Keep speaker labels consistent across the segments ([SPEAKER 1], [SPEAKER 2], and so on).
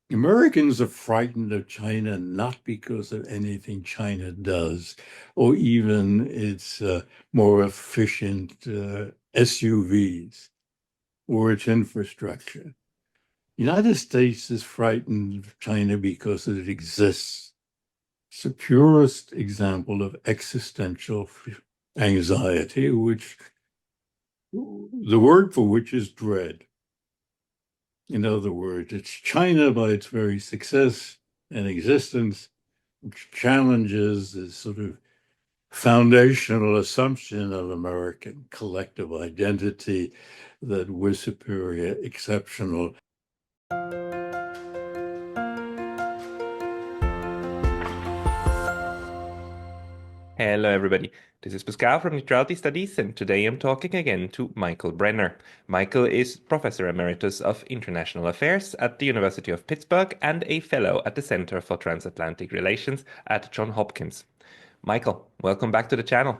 [SPEAKER 1] Americans are frightened of China not because of anything China does, or even its more efficient SUVs or its infrastructure. The United States is frightened of China because it exists. It's the purest example of existential anxiety, which the word for which is dread. In other words, it's China by its very success and existence, which challenges this sort of foundational assumption of American collective identity that we're superior, exceptional.
[SPEAKER 2] Hello, everybody. This is Pascal from Neutrality Studies, and today I'm talking again to Michael Brenner. Michael is Professor Emeritus of International Affairs at the University of Pittsburgh and a Fellow at the Center for Transatlantic Relations at Johns Hopkins. Michael, welcome back to the channel.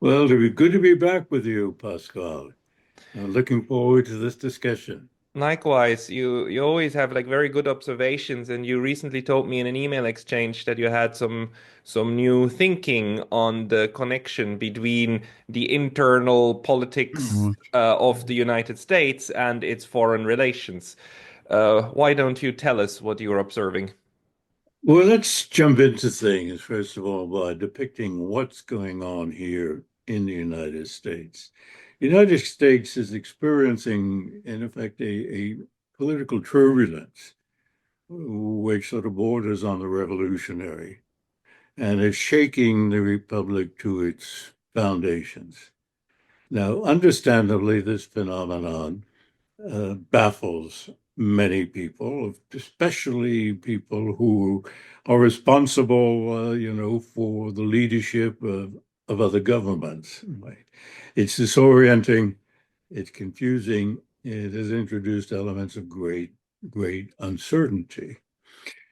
[SPEAKER 1] Well, it'd be good to be back with you, Pascal. I'm looking forward to this discussion.
[SPEAKER 2] Likewise, you always have like very good observations, and you recently told me in an email exchange that you had some new thinking on the connection between the internal politics
[SPEAKER 1] Mhm.
[SPEAKER 2] of the United States and its foreign relations. Why don't you tell us what you're observing?
[SPEAKER 1] Well, let's jump into things, first of all, by depicting what's going on here in the United States. The United States is experiencing, in effect, a political turbulence, which sort of borders on the revolutionary, and it's shaking the republic to its foundations. Now, understandably, this phenomenon baffles many people, especially people who are responsible, for the leadership of other governments. Right? It's disorienting, it's confusing, it has introduced elements of great uncertainty.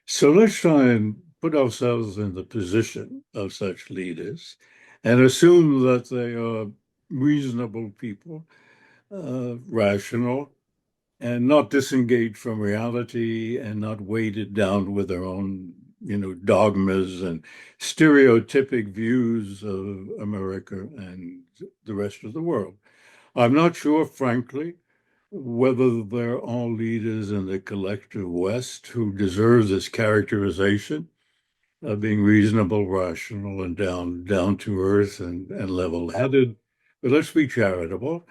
[SPEAKER 1] So let's try and put ourselves in the position of such leaders and assume that they are reasonable people, rational, and not disengaged from reality and not weighted down with their own, dogmas and stereotypic views of America and the rest of the world. I'm not sure, frankly, whether there are leaders in the collective West who deserve this characterization of being reasonable, rational, and down to earth and level-headed. But let's be charitable.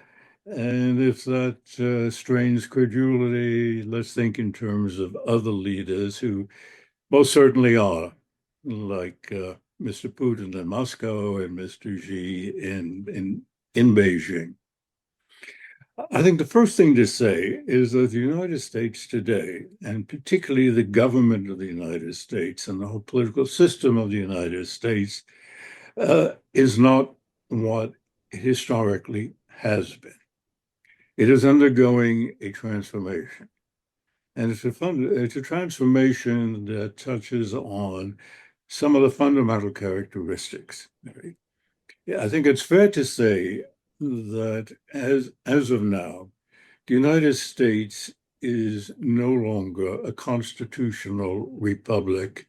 [SPEAKER 1] And if that strains credulity, let's think in terms of other leaders who most certainly are, like Mr. Putin in Moscow and Mr. Xi in Beijing. I think the first thing to say is that the United States today, and particularly the government of the United States and the whole political system of the United States, is not what it historically has been. It is undergoing a transformation. And it's a transformation that touches on some of the fundamental characteristics. Right? Yeah, I think it's fair to say that as of now, the United States is no longer a constitutional republic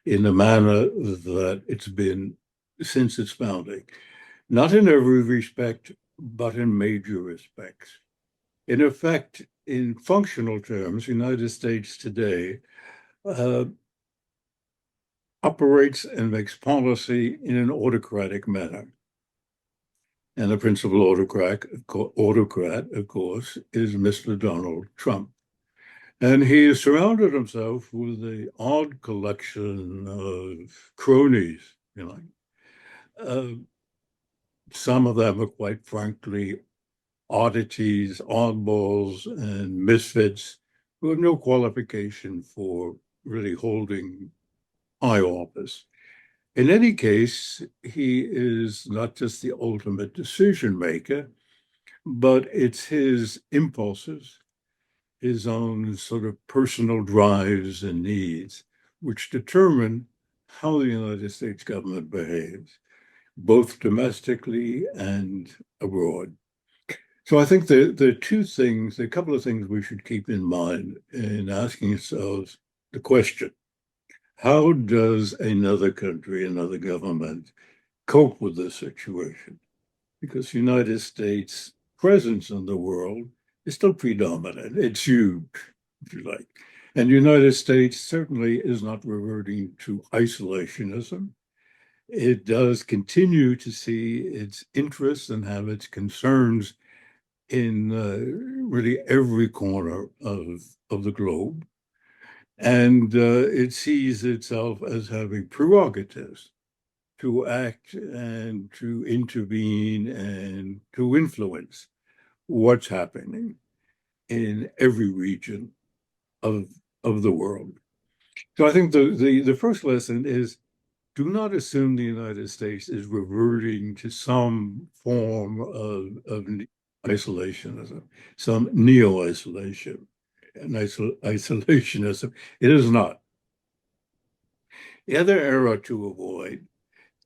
[SPEAKER 1] in the manner that it's been since its founding. Not in every respect, but in major respects. In effect, in functional terms, the United States today uh, operates and makes policy in an autocratic manner. And the principal autocrat, of course, is Mr. Donald Trump. And he has surrounded himself with the odd collection of cronies, Uh, some of them are quite frankly oddities, oddballs, and misfits who have no qualification for really holding high office. In any case, he is not just the ultimate decision maker, but it's his impulses, his own sort of personal drives and needs, which determine how the United States government behaves, both domestically and abroad. So I think there are two things, a couple of things we should keep in mind in asking ourselves the question, how does another country, another government cope with this situation? Because the United States' presence in the world is still predominant. It's huge, if you like. And the United States certainly is not reverting to isolationism. It does continue to see its interests and have its concerns in really every corner of the globe. And it sees itself as having prerogatives to act and to intervene and to influence what's happening in every region of of the world. So I think the first lesson is do not assume the United States is reverting to some form of isolationism, some neo-isolation and isolationism. It is not. The other error to avoid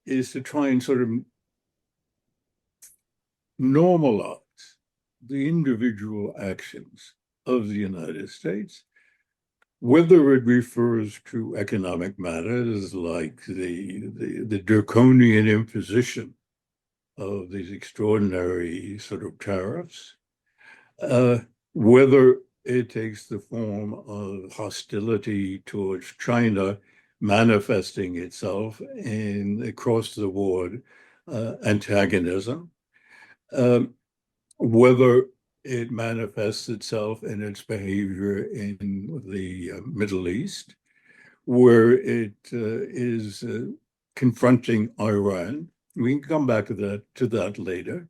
[SPEAKER 1] is to try and sort of normalize the individual actions of the United States, whether it refers to economic matters like the draconian imposition of these extraordinary sort of tariffs, uh, whether it takes the form of hostility towards China manifesting itself in across the board antagonism, um, whether it manifests itself in its behavior in the Middle East, where it is confronting Iran. We can come back to that later,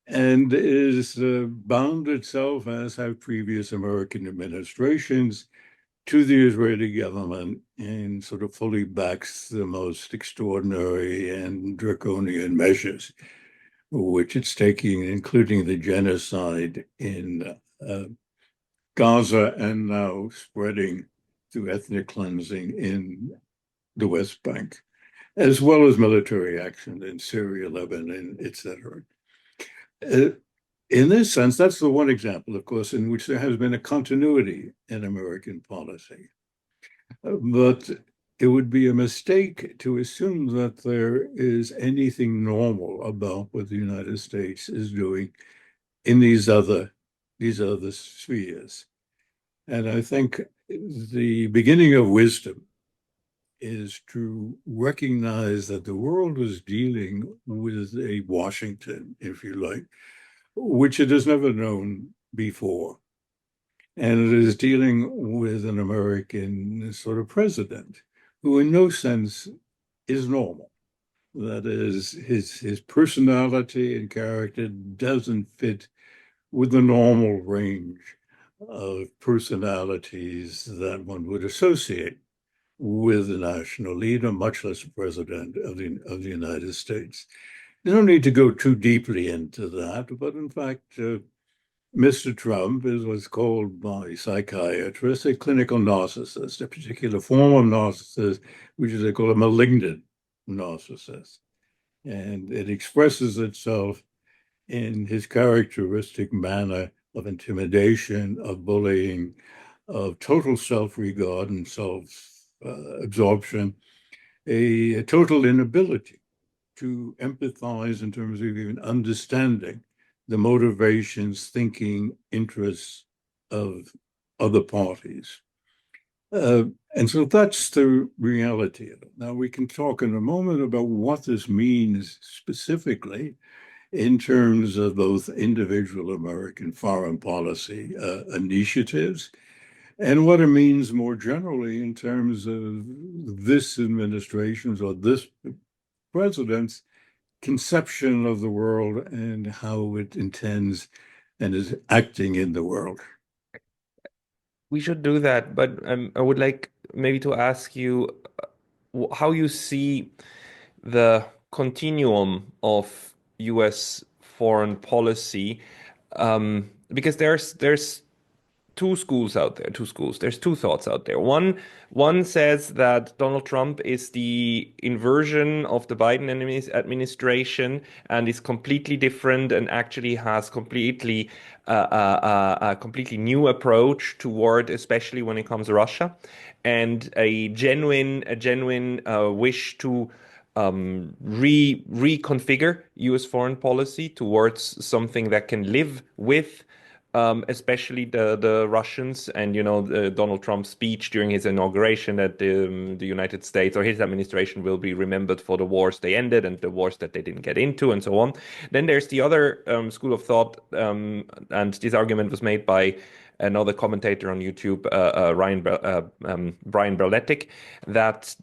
[SPEAKER 1] and is bound itself, as have previous American administrations, to the Israeli government and sort of fully backs the most extraordinary and draconian measures which it's taking, including the genocide in Gaza and now spreading through ethnic cleansing in the West Bank, as well as military action in Syria, Lebanon, etc. Uh, in this sense, that's the one example, of course, in which there has been a continuity in American policy. But it would be a mistake to assume that there is anything normal about what the United States is doing in these other spheres. And I think the beginning of wisdom is to recognize that the world is dealing with a Washington, if you like, which it has never known before. And it is dealing with an American sort of president who, in no sense, is normal. That is, his personality and character doesn't fit with the normal range of personalities that one would associate with a national leader, much less a president of the United States. You don't need to go too deeply into that, but in fact, Mr. Trump is what's called by psychiatrists a clinical narcissist, a particular form of narcissist, which is they call a malignant narcissist. And it expresses itself in his characteristic manner of intimidation, of bullying, of total self-regard and self-absorption, a total inability to empathize in terms of even understanding the motivations, thinking, interests of other parties. And so that's the reality of it. Now, we can talk in a moment about what this means specifically in terms of both individual American foreign policy initiatives and what it means more generally in terms of this administration's or this president's conception of the world and how it intends and is acting in the world.
[SPEAKER 2] We should do that, but I would like maybe to ask you how you see the continuum of US foreign policy, because there's two schools out there, two schools. There's two thoughts out there. One says that Donald Trump is the inversion of the Biden administration and is completely different and actually has a completely new approach toward, especially when it comes to Russia, and a genuine wish to reconfigure U.S. foreign policy towards something that can live with especially the Russians. And Donald Trump's speech during his inauguration that the United States or his administration will be remembered for the wars they ended and the wars that they didn't get into and so on. Then there's the other school of thought, and this argument was made by another commentator on YouTube, Brian Berletic, that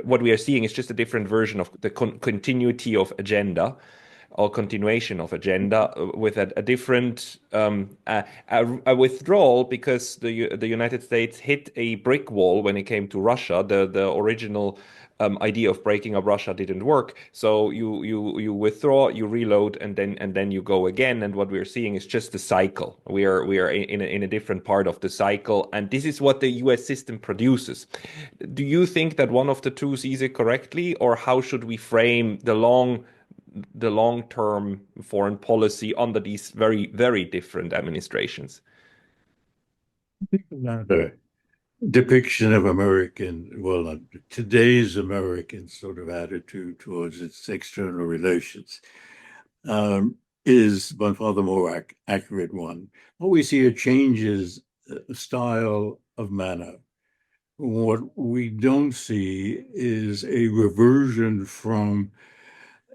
[SPEAKER 2] what we are seeing is just a different version of the continuity of agenda or continuation of agenda with a different a withdrawal, because the United States hit a brick wall when it came to Russia. The original idea of breaking up Russia didn't work. So you withdraw, you reload, and then you go again. And what we're seeing is just the cycle. We are in a different part of the cycle, and this is what the U.S. system produces. Do you think that one of the two sees it correctly, or how should we frame the long-term foreign policy under these very, very different administrations?
[SPEAKER 1] Another depiction of today's American sort of attitude towards its external relations is by far the more accurate one. What we see are changes, style of manner. What we don't see is a reversion from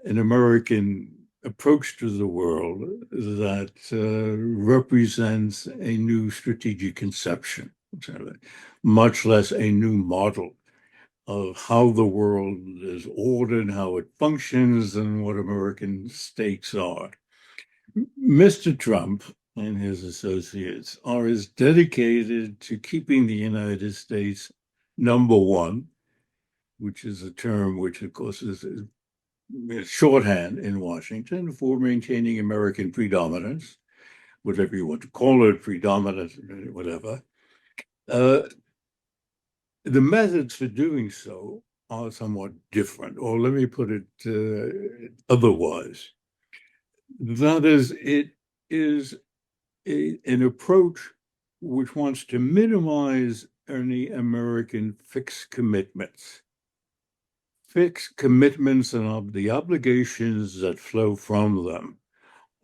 [SPEAKER 1] an American approach to the world that represents a new strategic conception, much less a new model of how the world is ordered, how it functions, and what American stakes are. Mr. Trump and his associates are as dedicated to keeping the United States number one, which is a term which, of course, is shorthand in Washington for maintaining American predominance, whatever you want to call it, predominance, whatever. The methods for doing so are somewhat different, or let me put it otherwise. That is, it is an approach which wants to minimize any American fixed commitments. Fixed commitments and the obligations that flow from them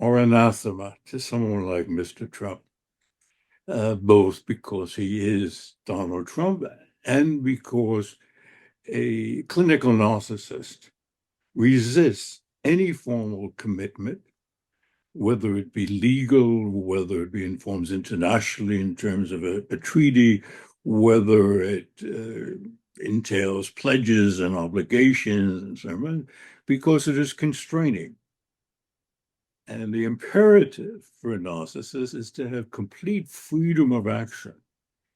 [SPEAKER 1] are anathema to someone like Mr. Trump, both because he is Donald Trump and because a clinical narcissist resists any formal commitment, whether it be legal, whether it be in forms internationally in terms of a treaty, whether it entails pledges and obligations and so on, because it is constraining. And the imperative for a narcissist is to have complete freedom of action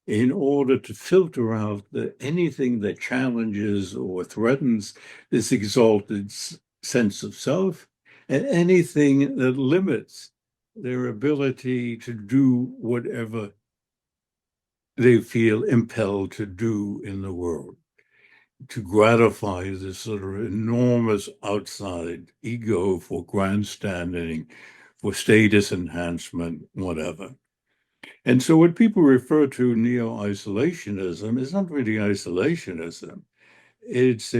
[SPEAKER 1] in order to filter out anything that challenges or threatens this exalted sense of self, and anything that limits their ability to do whatever they feel impelled to do in the world, to gratify this sort of enormous outside ego for grandstanding, for status enhancement, whatever. And so what people refer to neo-isolationism is not really isolationism. It's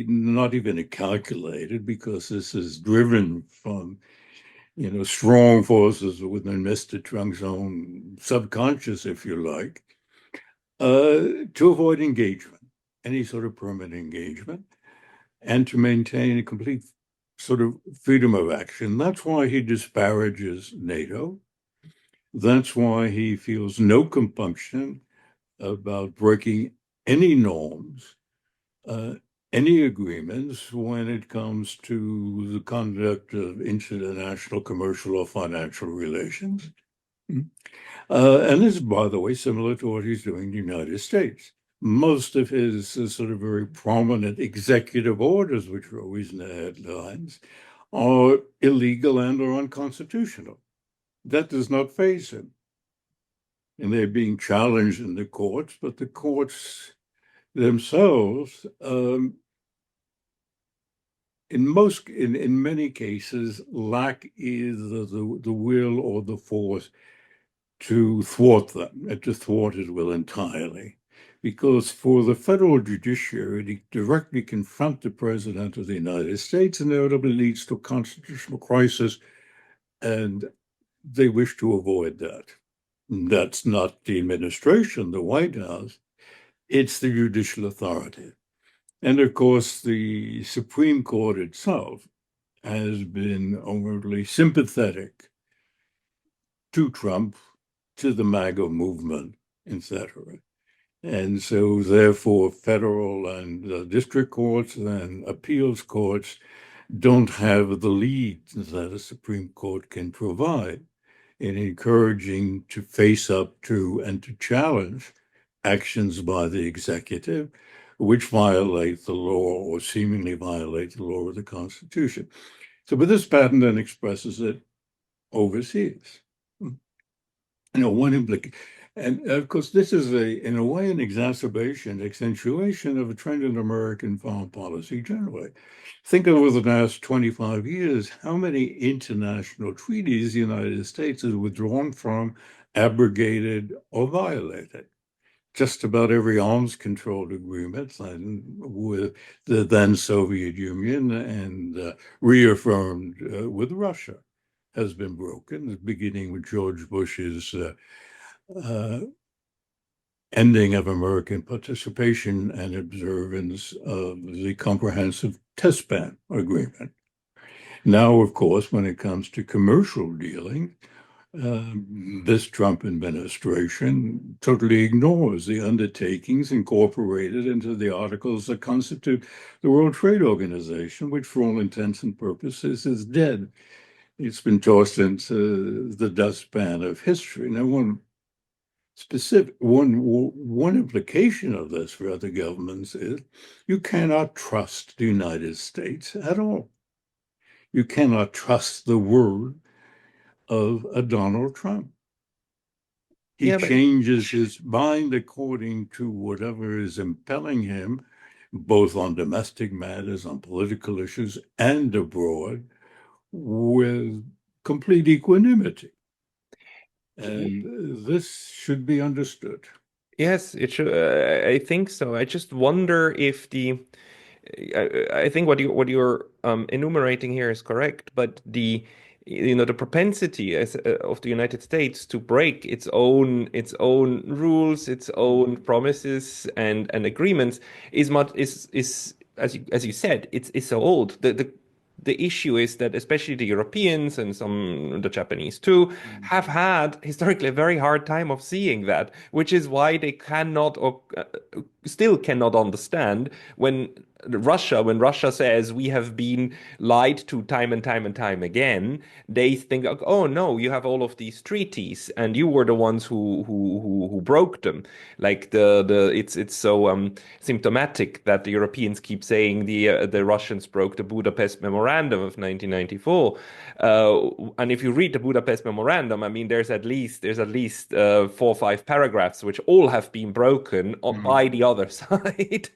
[SPEAKER 1] not even a calculated, because this is driven from strong forces within Mr. Trump's own subconscious, if you like, to avoid engagement, any sort of permanent engagement, and to maintain a complete sort of freedom of action. That's why he disparages NATO. That's why he feels no compunction about breaking any norms, any agreements when it comes to the conduct of international commercial or financial relations. And this is, by the way, similar to what he's doing in the United States. Most of his sort of very prominent executive orders, which are always in the headlines, are illegal and are unconstitutional. That does not faze him. and they're being challenged in the courts, but the courts themselves, in many cases, lack either the will or the force to thwart them, and to thwart his will entirely. Because for the federal judiciary to directly confront the President of the United States inevitably leads to a constitutional crisis, and they wish to avoid that. That's not the administration, the White House, it's the judicial authority. And of course, the Supreme Court itself has been overtly sympathetic to Trump, to the MAGA movement, etc. And so, therefore, federal and district courts and appeals courts don't have the lead that a Supreme Court can provide in encouraging to face up to and to challenge actions by the executive which violate the law or seemingly violate the law of the Constitution. So, but this patent then expresses it overseas. One implication. And of course, this is in a way, an exacerbation, accentuation of a trend in American foreign policy generally. Think over the last 25 years, how many international treaties the United States has withdrawn from, abrogated, or violated. Just about every arms control agreement with the then Soviet Union and reaffirmed with Russia has been broken, beginning with George Bush's ending of American participation and observance of the Comprehensive Test Ban Agreement. Now, of course, when it comes to commercial dealing, this Trump administration totally ignores the undertakings incorporated into the articles that constitute the World Trade Organization, which for all intents and purposes is dead. It's been tossed into the dustpan of history. Now, one implication of this for other governments is you cannot trust the United States at all. You cannot trust the word of a Donald Trump. He changes his mind according to whatever is impelling him, both on domestic matters, on political issues, and abroad, with complete equanimity. And this should be understood.
[SPEAKER 2] Yes, it should. I think so. I just wonder if I think what you're enumerating here is correct, but the propensity of the United States to break its own rules, its own promises and agreements is as you said, it's so old. The issue is that especially the Europeans and some the Japanese too have had historically a very hard time of seeing that, which is why they cannot or still cannot understand when Russia says we have been lied to time and time and time again, they think, oh no, you have all of these treaties and you were the ones who broke them. Like it's so symptomatic that the Europeans keep saying the Russians broke the Budapest Memorandum of 1994. And if you read the Budapest Memorandum, I mean, there's at least 4 or 5 paragraphs which all have been broken by the other side.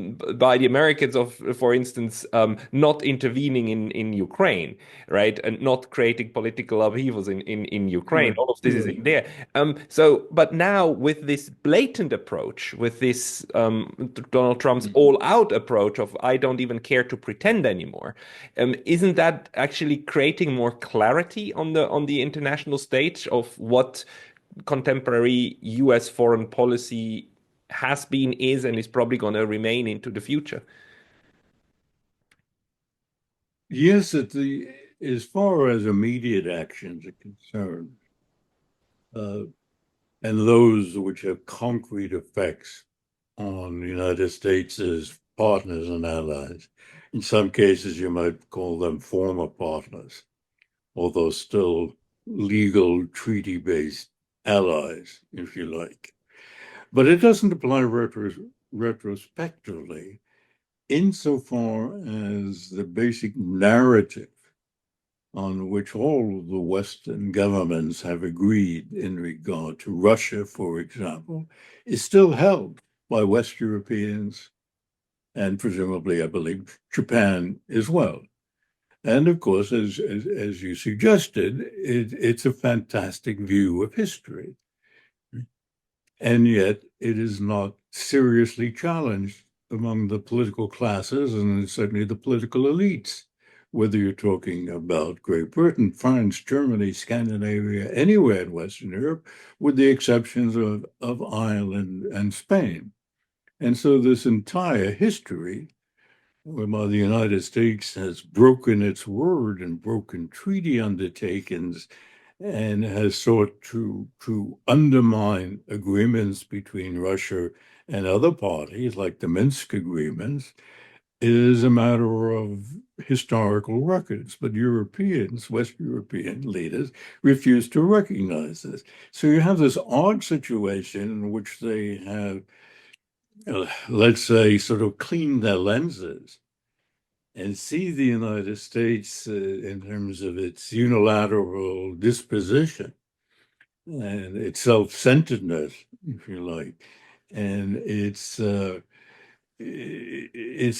[SPEAKER 2] By the Americans for instance, not intervening in Ukraine, right, and not creating political upheavals in Ukraine. All of this is in there. But now with this blatant approach, with this Donald Trump's all-out approach of I don't even care to pretend anymore, isn't that actually creating more clarity on the international stage of what contemporary U.S. foreign policy has been, is, and is probably going to remain into the future?
[SPEAKER 1] Yes, as far as immediate actions are concerned, and those which have concrete effects on the United States as partners and allies, in some cases you might call them former partners, although still legal treaty-based allies, if you like. But it doesn't apply retrospectively insofar as the basic narrative on which all the Western governments have agreed in regard to Russia, for example, is still held by West Europeans and presumably, I believe, Japan as well. And of course, as you suggested, it's a fantastic view of history. And yet it is not seriously challenged among the political classes and certainly the political elites, whether you're talking about Great Britain, France, Germany, Scandinavia, anywhere in Western Europe, with the exceptions of Ireland and Spain. And so this entire history, whereby the United States has broken its word and broken treaty undertakings and has sought to undermine agreements between Russia and other parties, like the Minsk agreements, is a matter of historical records. But Europeans, West European leaders, refuse to recognize this. So you have this odd situation in which they have, let's say, sort of cleaned their lenses and see the United States in terms of its unilateral disposition and its self-centeredness, if you like, and its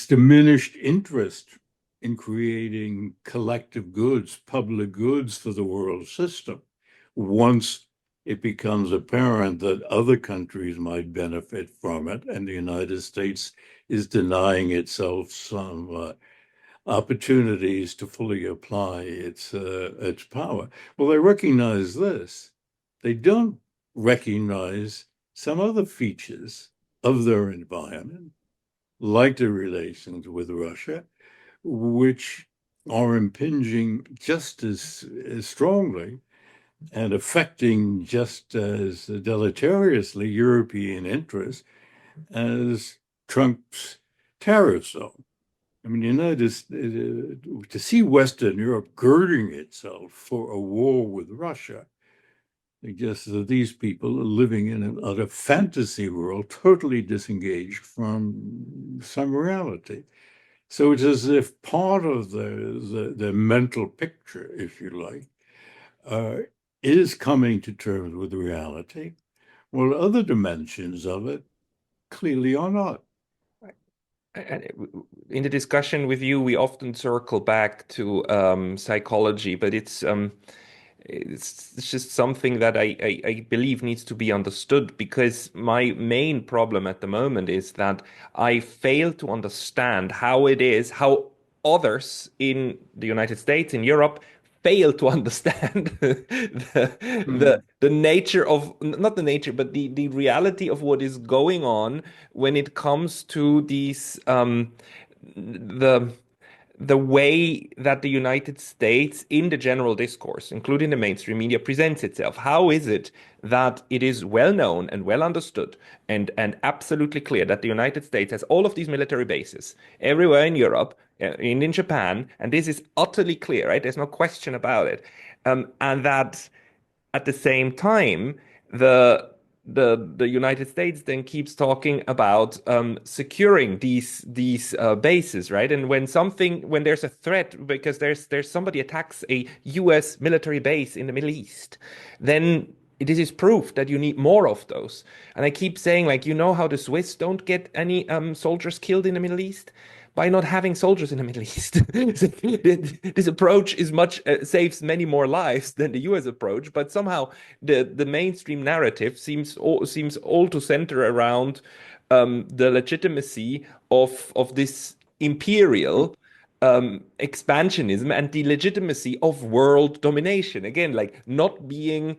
[SPEAKER 1] diminished interest in creating collective goods, public goods for the world system, once it becomes apparent that other countries might benefit from it, and the United States is denying itself some opportunities to fully apply its power. Well, they recognize this. They don't recognize some other features of their environment, like the relations with Russia, which are impinging just as strongly and affecting just as deleteriously European interests as Trump's tariff zone. I mean, to see Western Europe girding itself for a war with Russia suggests that these people are living in an utter fantasy world, totally disengaged from some reality. So it's as if part of the mental picture, if you like, is coming to terms with reality, while other dimensions of it clearly are not.
[SPEAKER 2] In the discussion with you, we often circle back to psychology, but it's just something that I believe needs to be understood, because my main problem at the moment is that I fail to understand how others in the United States, in Europe, fail to understand the nature of, not the nature, but the reality of what is going on when it comes to these the the way that the United States in the general discourse, including the mainstream media, presents itself. How is it that it is well known and well understood and absolutely clear that the United States has all of these military bases everywhere in Europe, in Japan, and this is utterly clear, right? There's no question about it. And that at the same time, the United States then keeps talking about securing these bases, right? And when there's a threat because there's somebody attacks a U.S. military base in the Middle East, then this is proof that you need more of those. And I keep saying, like, you know how the Swiss don't get any soldiers killed in the Middle East? By not having soldiers in the Middle East. This approach is much saves many more lives than the US approach, but somehow the mainstream narrative seems all to center around the legitimacy of this imperial expansionism and the legitimacy of world domination. Again, like, not being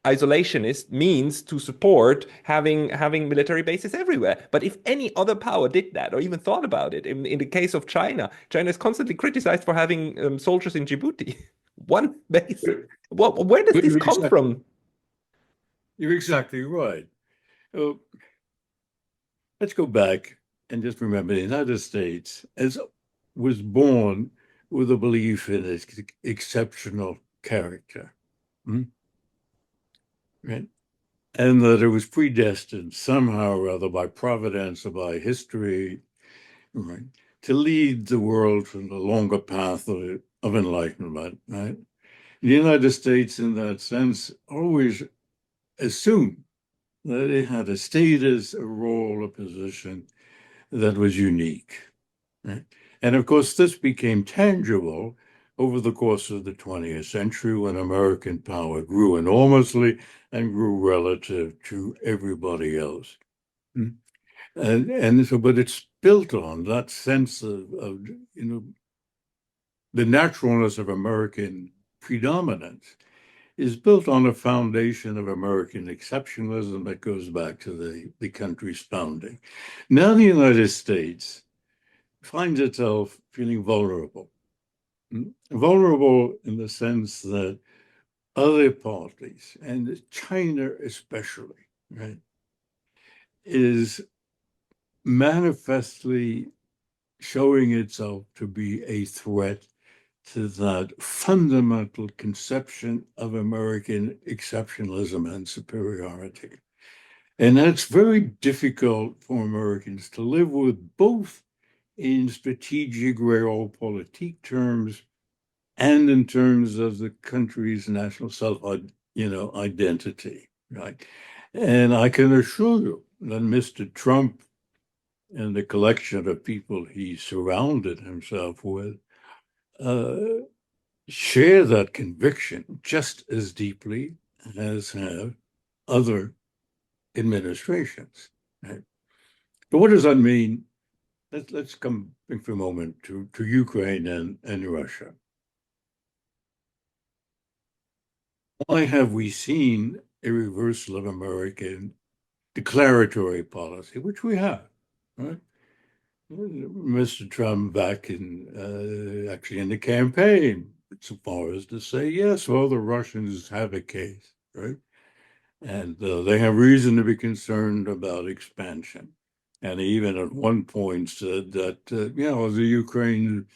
[SPEAKER 2] isolationist means to support having military bases everywhere. But if any other power did that or even thought about it, in the case of China, China is constantly criticized for having soldiers in Djibouti. One base. Where does this come from?
[SPEAKER 1] You're exactly right. So let's go back and just remember the United States was born with a belief in its exceptional character. Hmm? Right? And that it was predestined somehow or other by providence or by history, right, to lead the world from the longer path of of enlightenment, right? The United States, in that sense, always assumed that it had a status, a role, a position that was unique. Right? And of course, this became tangible over the course of the 20th century when American power grew enormously and grew relative to everybody else. And so, but it's built on that sense of the naturalness of American predominance is built on a foundation of American exceptionalism that goes back to the country's founding. Now the United States finds itself feeling vulnerable. Vulnerable in the sense that other parties, and China especially, right, is manifestly showing itself to be a threat to that fundamental conception of American exceptionalism and superiority. And that's very difficult for Americans to live with, both in strategic realpolitik terms and in terms of the country's national identity, right? And I can assure you that Mr. Trump and the collection of people he surrounded himself with share that conviction just as deeply as have other administrations. Right? But what does that mean? Let's come for a moment to Ukraine and Russia. Why have we seen a reversal of American declaratory policy, which we have, right? Mr. Trump back in actually in the campaign, so far as to say, yes, well, the Russians have a case, right? And they have reason to be concerned about expansion. And even at one point said that, the Ukraine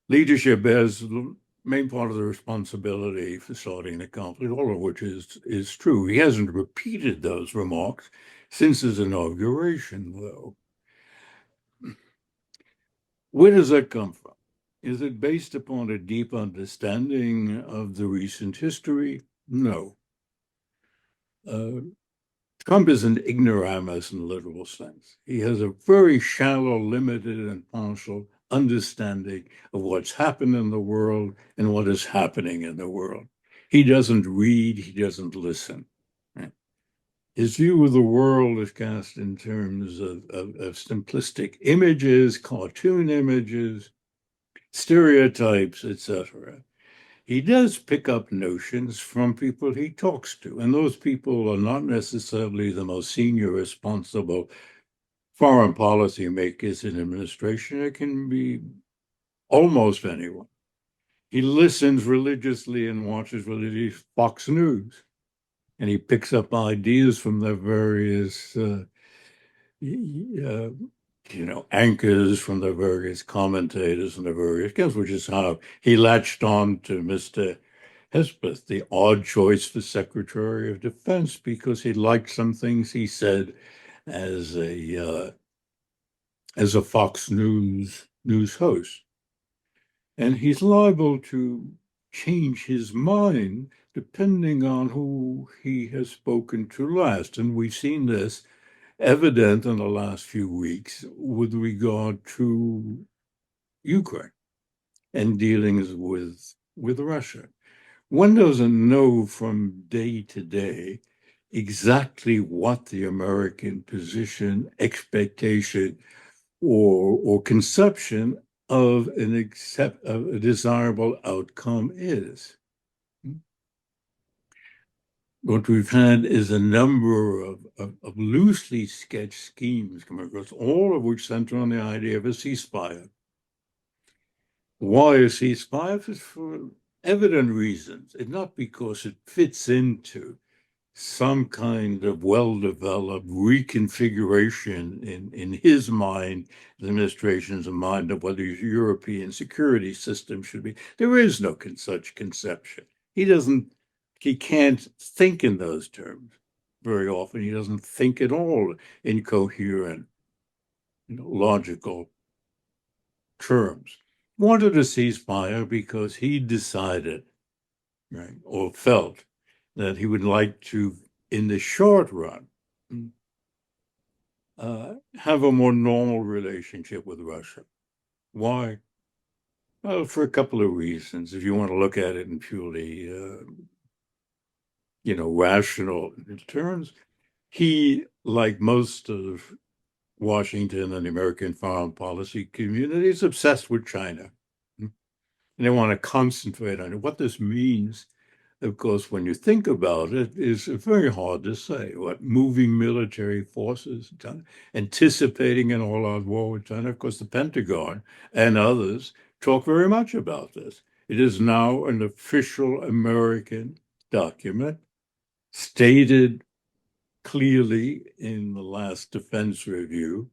[SPEAKER 1] leadership bears the main part of the responsibility for starting the conflict, all of which is true. He hasn't repeated those remarks since his inauguration, though. Where does that come from? Is it based upon a deep understanding of the recent history? No. Trump is an ignoramus in the literal sense. He has a very shallow, limited, and partial understanding of what's happened in the world and what is happening in the world. He doesn't read, he doesn't listen. Right? His view of the world is cast in terms of simplistic images, cartoon images, stereotypes, etc. He does pick up notions from people he talks to, and those people are not necessarily the most senior responsible foreign policy makers in administration. It can be almost anyone. He listens religiously and watches religious Fox News, and he picks up ideas from the various anchors, from the various commentators and the various guests, which is how he latched on to Mr. Hespeth, the odd choice for Secretary of Defense, because he liked some things he said as a Fox News host. And he's liable to change his mind depending on who he has spoken to last. And we've seen this evident in the last few weeks with regard to Ukraine and dealings with Russia. One doesn't know from day to day exactly what the American position, expectation, or conception of a desirable outcome is. What we've had is a number of loosely sketched schemes coming across, all of which center on the idea of a ceasefire. Why a ceasefire? For evident reasons, and not because it fits into some kind of well-developed reconfiguration in his mind, the administration's mind, of what the European security system should be. There is no such conception. He can't think in those terms very often. He doesn't think at all in coherent, logical terms. wanted a ceasefire because he decided, right, or felt that he would like to, in the short run, have a more normal relationship with Russia. Why? Well, for a couple of reasons. If you want to look at it in purely, rational terms, he, like most of Washington and the American foreign policy community, is obsessed with China. And they want to concentrate on it. What this means, of course, when you think about it, is very hard to say. What moving military forces, anticipating an all-out war with China. Of course, the Pentagon and others talk very much about this. It is now an official American document stated clearly in the last defense review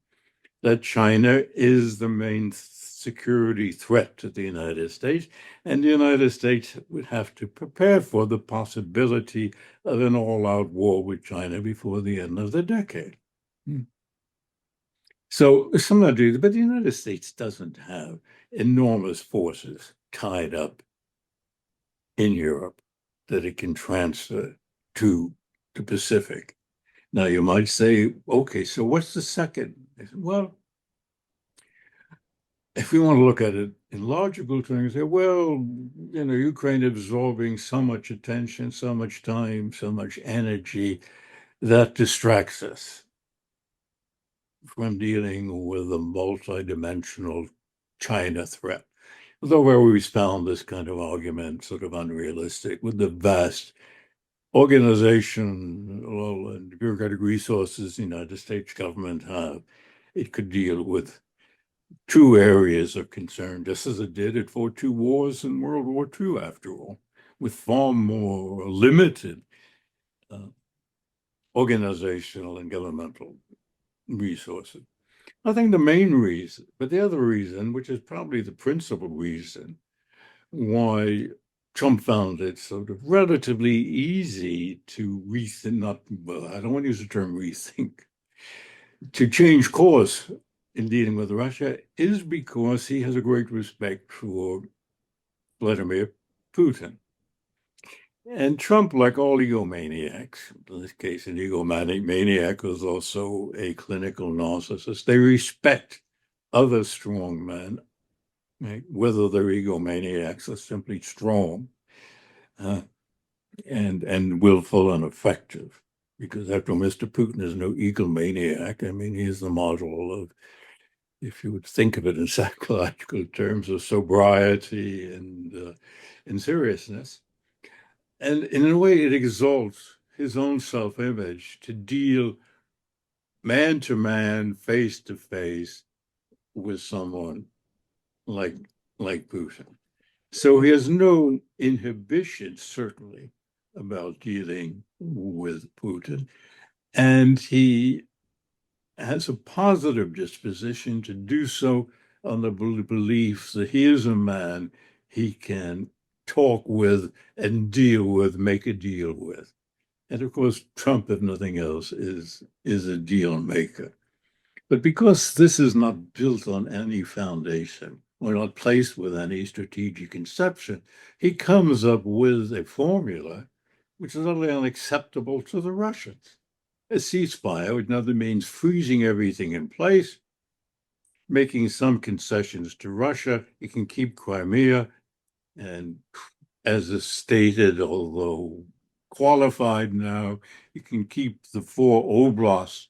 [SPEAKER 1] that China is the main security threat to the United States, and the United States would have to prepare for the possibility of an all-out war with China before the end of the decade. So somebody, but the United States doesn't have enormous forces tied up in Europe that it can transfer to the Pacific. Now you might say, okay, so what's the second? Well, if we want to look at it in logical terms, say, well, Ukraine absorbing so much attention, so much time, so much energy, that distracts us from dealing with a multidimensional China threat. Although where we found this kind of argument sort of unrealistic with the vast organizational and bureaucratic resources the United States government have, it could deal with two areas of concern, just as it did. It fought two wars in World War II, after all, with far more limited organizational and governmental resources. I think the main reason, but the other reason, which is probably the principal reason why Trump found it sort of relatively easy to rethink, not, well, I don't want to use the term rethink, to change course in dealing with Russia, is because he has a great respect for Vladimir Putin. And Trump, like all egomaniacs, in this case, an egomaniac who's also a clinical narcissist, they respect other strong men, right? Whether they're egomaniacs or simply strong and willful and effective. Because after all, Mr. Putin is no egomaniac. I mean, he's the model of, if you would think of it in psychological terms, of sobriety and seriousness. And in a way, it exalts his own self-image to deal man to man, face to face with someone like Putin. So he has no inhibition, certainly, about dealing with Putin. And he has a positive disposition to do so on the belief that he is a man he can talk with and deal with, make a deal with. And of course, Trump, if nothing else, is a deal maker. But because this is not built on any foundation, or not placed with any strategic conception, he comes up with a formula which is utterly unacceptable to the Russians. A ceasefire, which now means freezing everything in place, making some concessions to Russia. You can keep Crimea, and as is stated, although qualified now, you can keep the four oblasts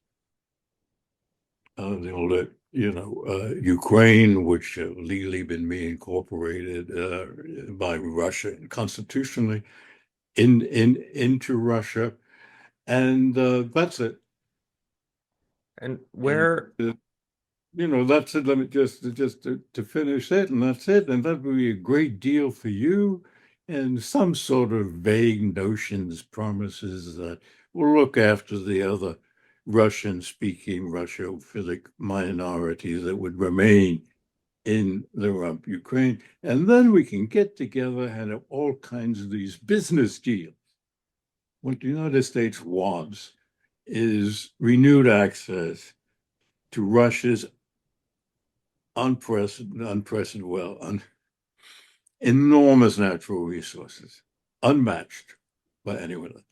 [SPEAKER 1] of the older, Ukraine, which have legally been incorporated by Russia constitutionally into Russia, and that's it.
[SPEAKER 2] And where,
[SPEAKER 1] That's it. Let me just to finish it, and that's it. And that would be a great deal for you, and some sort of vague notions, promises that we'll look after the other Russian-speaking, Russophilic minorities that would remain in the Ukraine, and then we can get together and have all kinds of these business deals. What the United States wants is renewed access to Russia's enormous natural resources, unmatched by anyone else.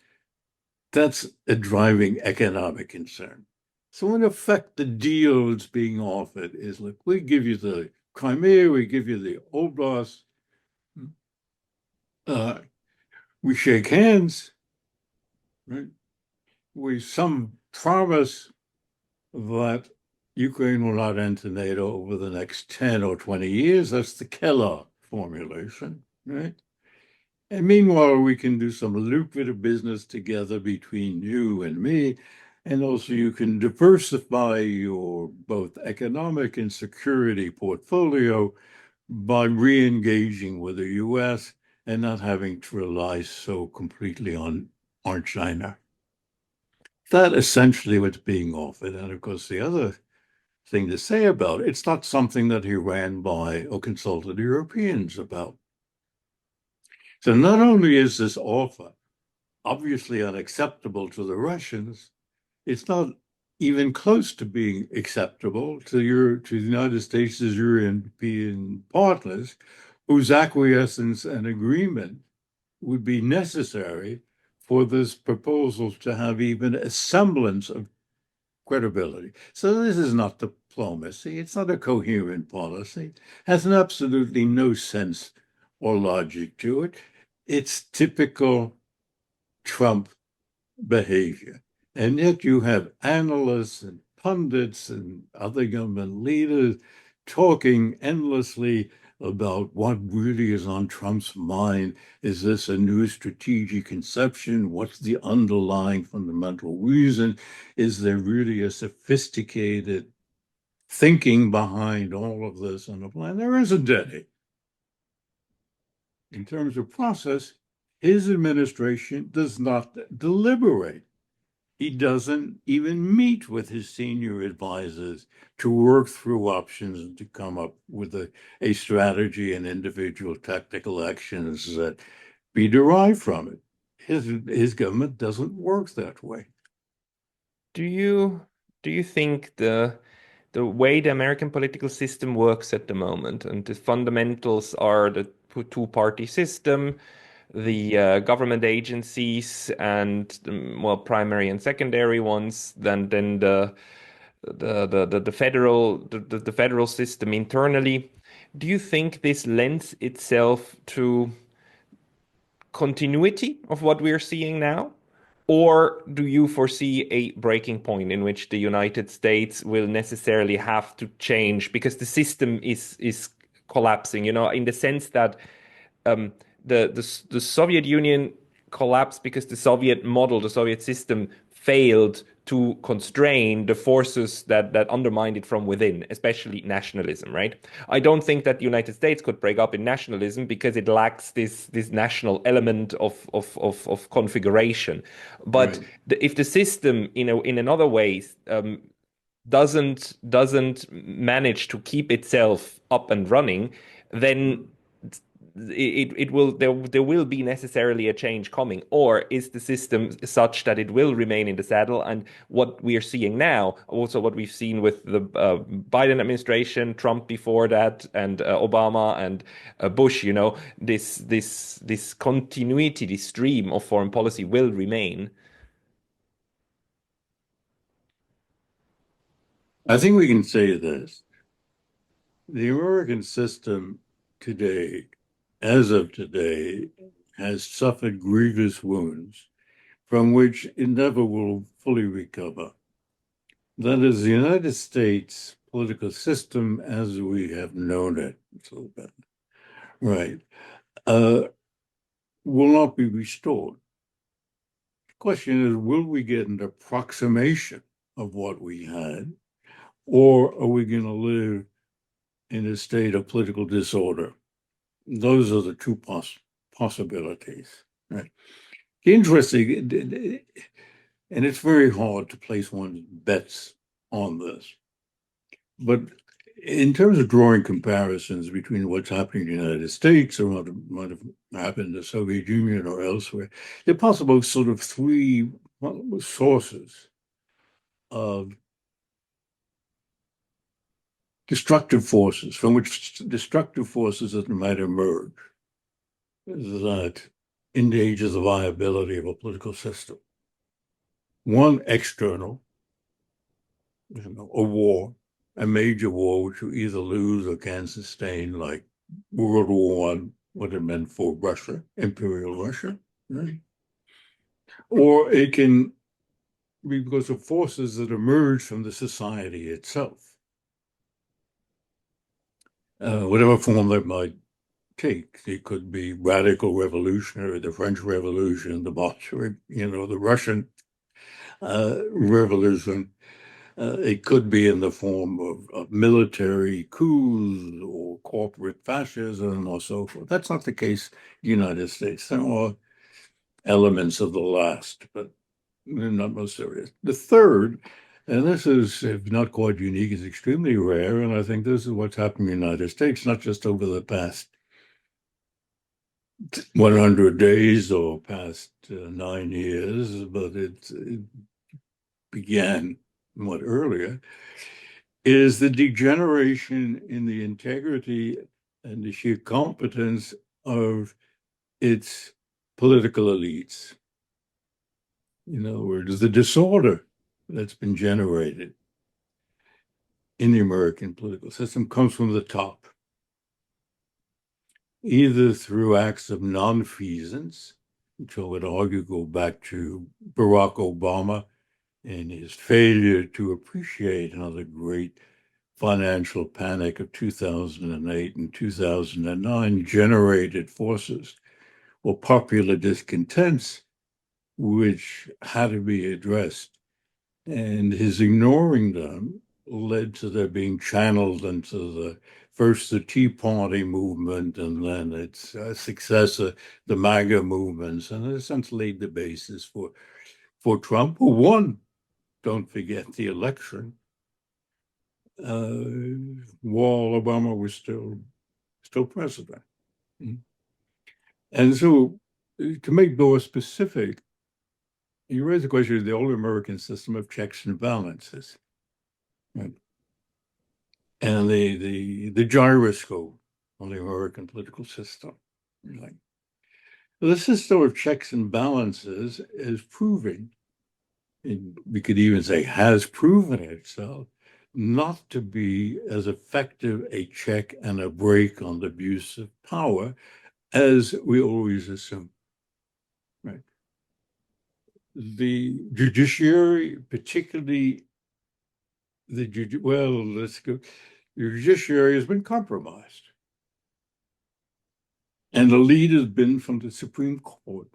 [SPEAKER 1] That's a driving economic concern. So in effect, the deal that's being offered is, look, we give you the Crimea, we give you the Oblast, we shake hands, right? We some promise that Ukraine will not enter NATO over the next 10 or 20 years. That's the Kellogg formulation, right? And meanwhile, we can do some lucrative business together between you and me. And also, you can diversify your both economic and security portfolio by re-engaging with the US and not having to rely so completely on China. That essentially what's being offered. And of course, the other thing to say about it, it's not something that he ran by or consulted Europeans about. So not only is this offer obviously unacceptable to the Russians, it's not even close to being acceptable to the United States' European partners, whose acquiescence and agreement would be necessary for this proposal to have even a semblance of credibility. So this is not diplomacy. It's not a coherent policy. It has absolutely no sense or logic to it. It's typical Trump behavior. And yet you have analysts and pundits and other government leaders talking endlessly about what really is on Trump's mind. Is this a new strategic conception? What's the underlying fundamental reason? Is there really a sophisticated thinking behind all of this on the plan? There isn't any. In terms of process, his administration does not deliberate. He doesn't even meet with his senior advisors to work through options and to come up with a strategy and individual tactical actions that be derived from it. His government doesn't work that way.
[SPEAKER 2] Do you think the way the American political system works at the moment and the fundamentals are the two-party system, the government agencies and well, primary and secondary ones, then the federal system internally. Do you think this lends itself to continuity of what we're seeing now? Or do you foresee a breaking point in which the United States will necessarily have to change because the system is collapsing, in the sense that um, the Soviet Union collapsed because the Soviet model, the Soviet system failed to constrain the forces that undermined it from within, especially nationalism, right? I don't think that the United States could break up in nationalism because it lacks this national element of configuration. But
[SPEAKER 1] Right.
[SPEAKER 2] if the system, in another ways, doesn't manage to keep itself up and running, then it will there will be necessarily a change coming, or is the system such that it will remain in the saddle? And what we are seeing now, also what we've seen with the Biden administration, Trump before that, and Obama and Bush, this continuity, this stream of foreign policy will remain.
[SPEAKER 1] I think we can say this. The American system today, as of today, has suffered grievous wounds from which it never will fully recover. That is, the United States political system as we have known it, right, will not be restored. The question is, will we get an approximation of what we had, or are we going to live in a state of political disorder? Those are the two possibilities, right? Interesting, and it's very hard to place one's bets on this. But in terms of drawing comparisons between what's happening in the United States or what might have happened in the Soviet Union or elsewhere, there are possible sort of three sources of destructive forces from which destructive forces that might emerge that endanger the viability of a political system. One external, a war, a major war, which you either lose or can sustain, like World War I, what it meant for Russia, Imperial Russia, right? Or it can be because of forces that emerge from the society itself, whatever form they might take. It could be radical revolutionary, the French Revolution, the Bolshevik, the Russian Revolution. It could be in the form of military coups or corporate fascism or so forth. That's not the case in the United States. There are elements of the last, but they're not most serious. The third, and this is, if not quite unique, is extremely rare, and I think this is what's happened in the United States, not just over the past 100 days or past 9 years, but it began much earlier, is the degeneration in the integrity and the sheer competence of its political elites. In other words, the disorder that's been generated in the American political system comes from the top, either through acts of nonfeasance, which I would argue go back to Barack Obama and his failure to appreciate another great financial panic of 2008 and 2009 generated forces or popular discontents which had to be addressed. And his ignoring them led to their being channeled into first the Tea Party movement and then its successor, the MAGA movements, and in a sense laid the basis for Trump, who won, don't forget, the election, while Obama was still president. And so to make more specific, you raise the question of the old American system of checks and balances, right? And the gyroscope on the American political system. Right? The system of checks and balances is proving, and we could even say has proven itself, not to be as effective a check and a brake on the abuse of power as we always assume. Right? The judiciary, particularly let's go. The judiciary has been compromised. And the lead has been from the Supreme Court.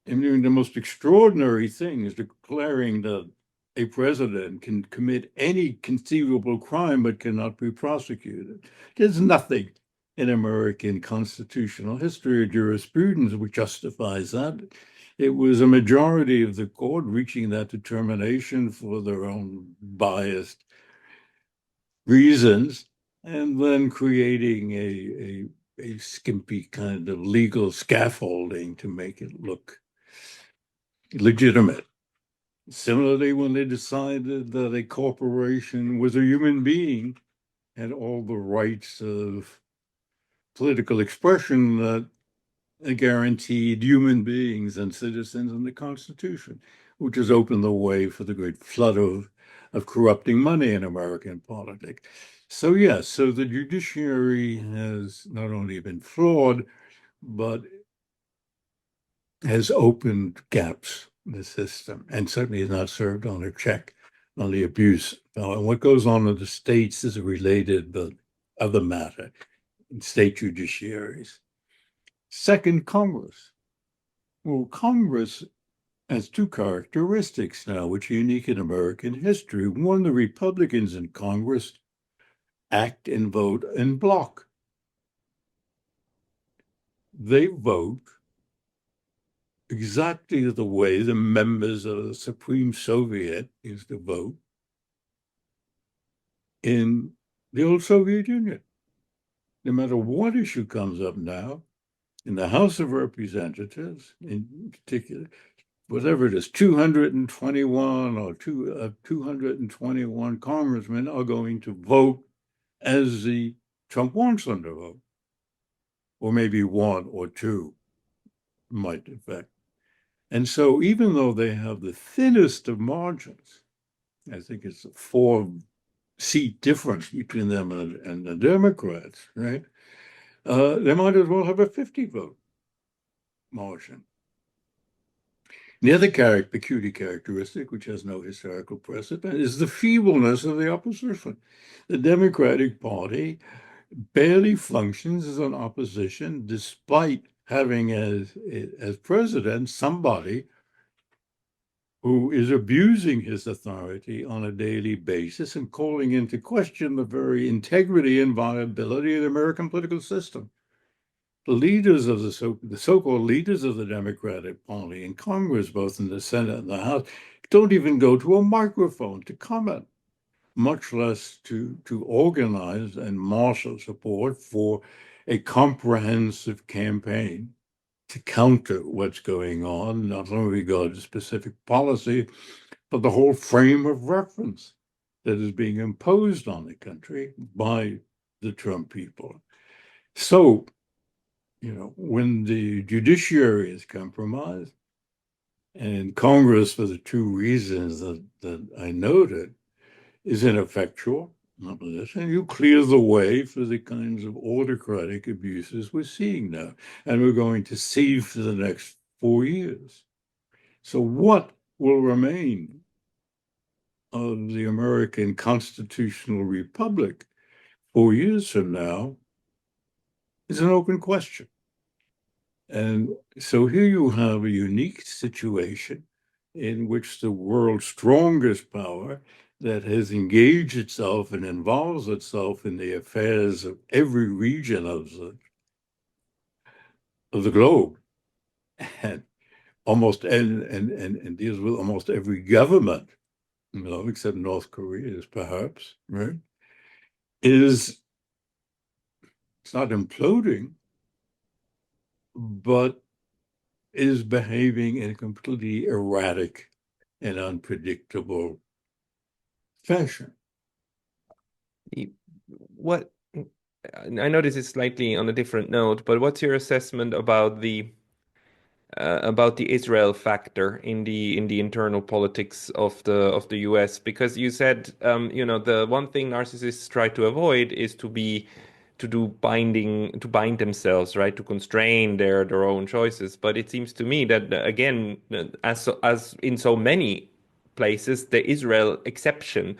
[SPEAKER 1] I mean, the most extraordinary thing is declaring that a president can commit any conceivable crime but cannot be prosecuted. There's nothing in American constitutional history or jurisprudence which justifies that. It was a majority of the court reaching that determination for their own biased reasons, and then creating a skimpy kind of legal scaffolding to make it look legitimate. Similarly, when they decided that a corporation was a human being, had all the rights of political expression that guaranteed human beings and citizens in the Constitution, which has opened the way for the great flood of corrupting money in American politics. So yes, so the judiciary has not only been flawed, but has opened gaps in the system and certainly has not served on a check on the abuse. And what goes on in the states is related but other matter in state judiciaries. Second, Congress. Well, Congress has two characteristics now, which are unique in American history. One, the Republicans in Congress act and vote en bloc. They vote exactly the way the members of the Supreme Soviet used to vote in the old Soviet Union. No matter what issue comes up now, in the House of Representatives in particular, whatever it is, 221 or 221 congressmen are going to vote as the Trump wants them to vote, or maybe one or two might affect. And so even though they have the thinnest of margins, I think it's a 4-seat difference between them and the Democrats, right? They might as well have a 50-vote margin. The other peculiar characteristic, which has no historical precedent, is the feebleness of the opposition. The Democratic Party barely functions as an opposition, despite having as president somebody who is abusing his authority on a daily basis and calling into question the very integrity and viability of the American political system. The leaders of the so-called leaders of the Democratic Party in Congress, both in the Senate and the House, don't even go to a microphone to comment, much less to organize and marshal support for a comprehensive campaign to counter what's going on, not only regard to specific policy, but the whole frame of reference that is being imposed on the country by the Trump people. So, when the judiciary is compromised, and Congress, for the two reasons that I noted, is ineffectual, and you clear the way for the kinds of autocratic abuses we're seeing now, and we're going to see for the next 4 years. So what will remain of the American constitutional republic 4 years from now is an open question. And so here you have a unique situation in which the world's strongest power that has engaged itself and involves itself in the affairs of every region of the globe and and deals with almost every government, except North Korea's perhaps, right? It's not imploding, but is behaving in a completely erratic and unpredictable fashion.
[SPEAKER 2] What I know this is slightly on a different note, but what's your assessment about the Israel factor in the internal politics of the US? Because you said the one thing narcissists try to avoid is to bind themselves, right, to constrain their own choices. But it seems to me that again, as in so many places, the Israel exception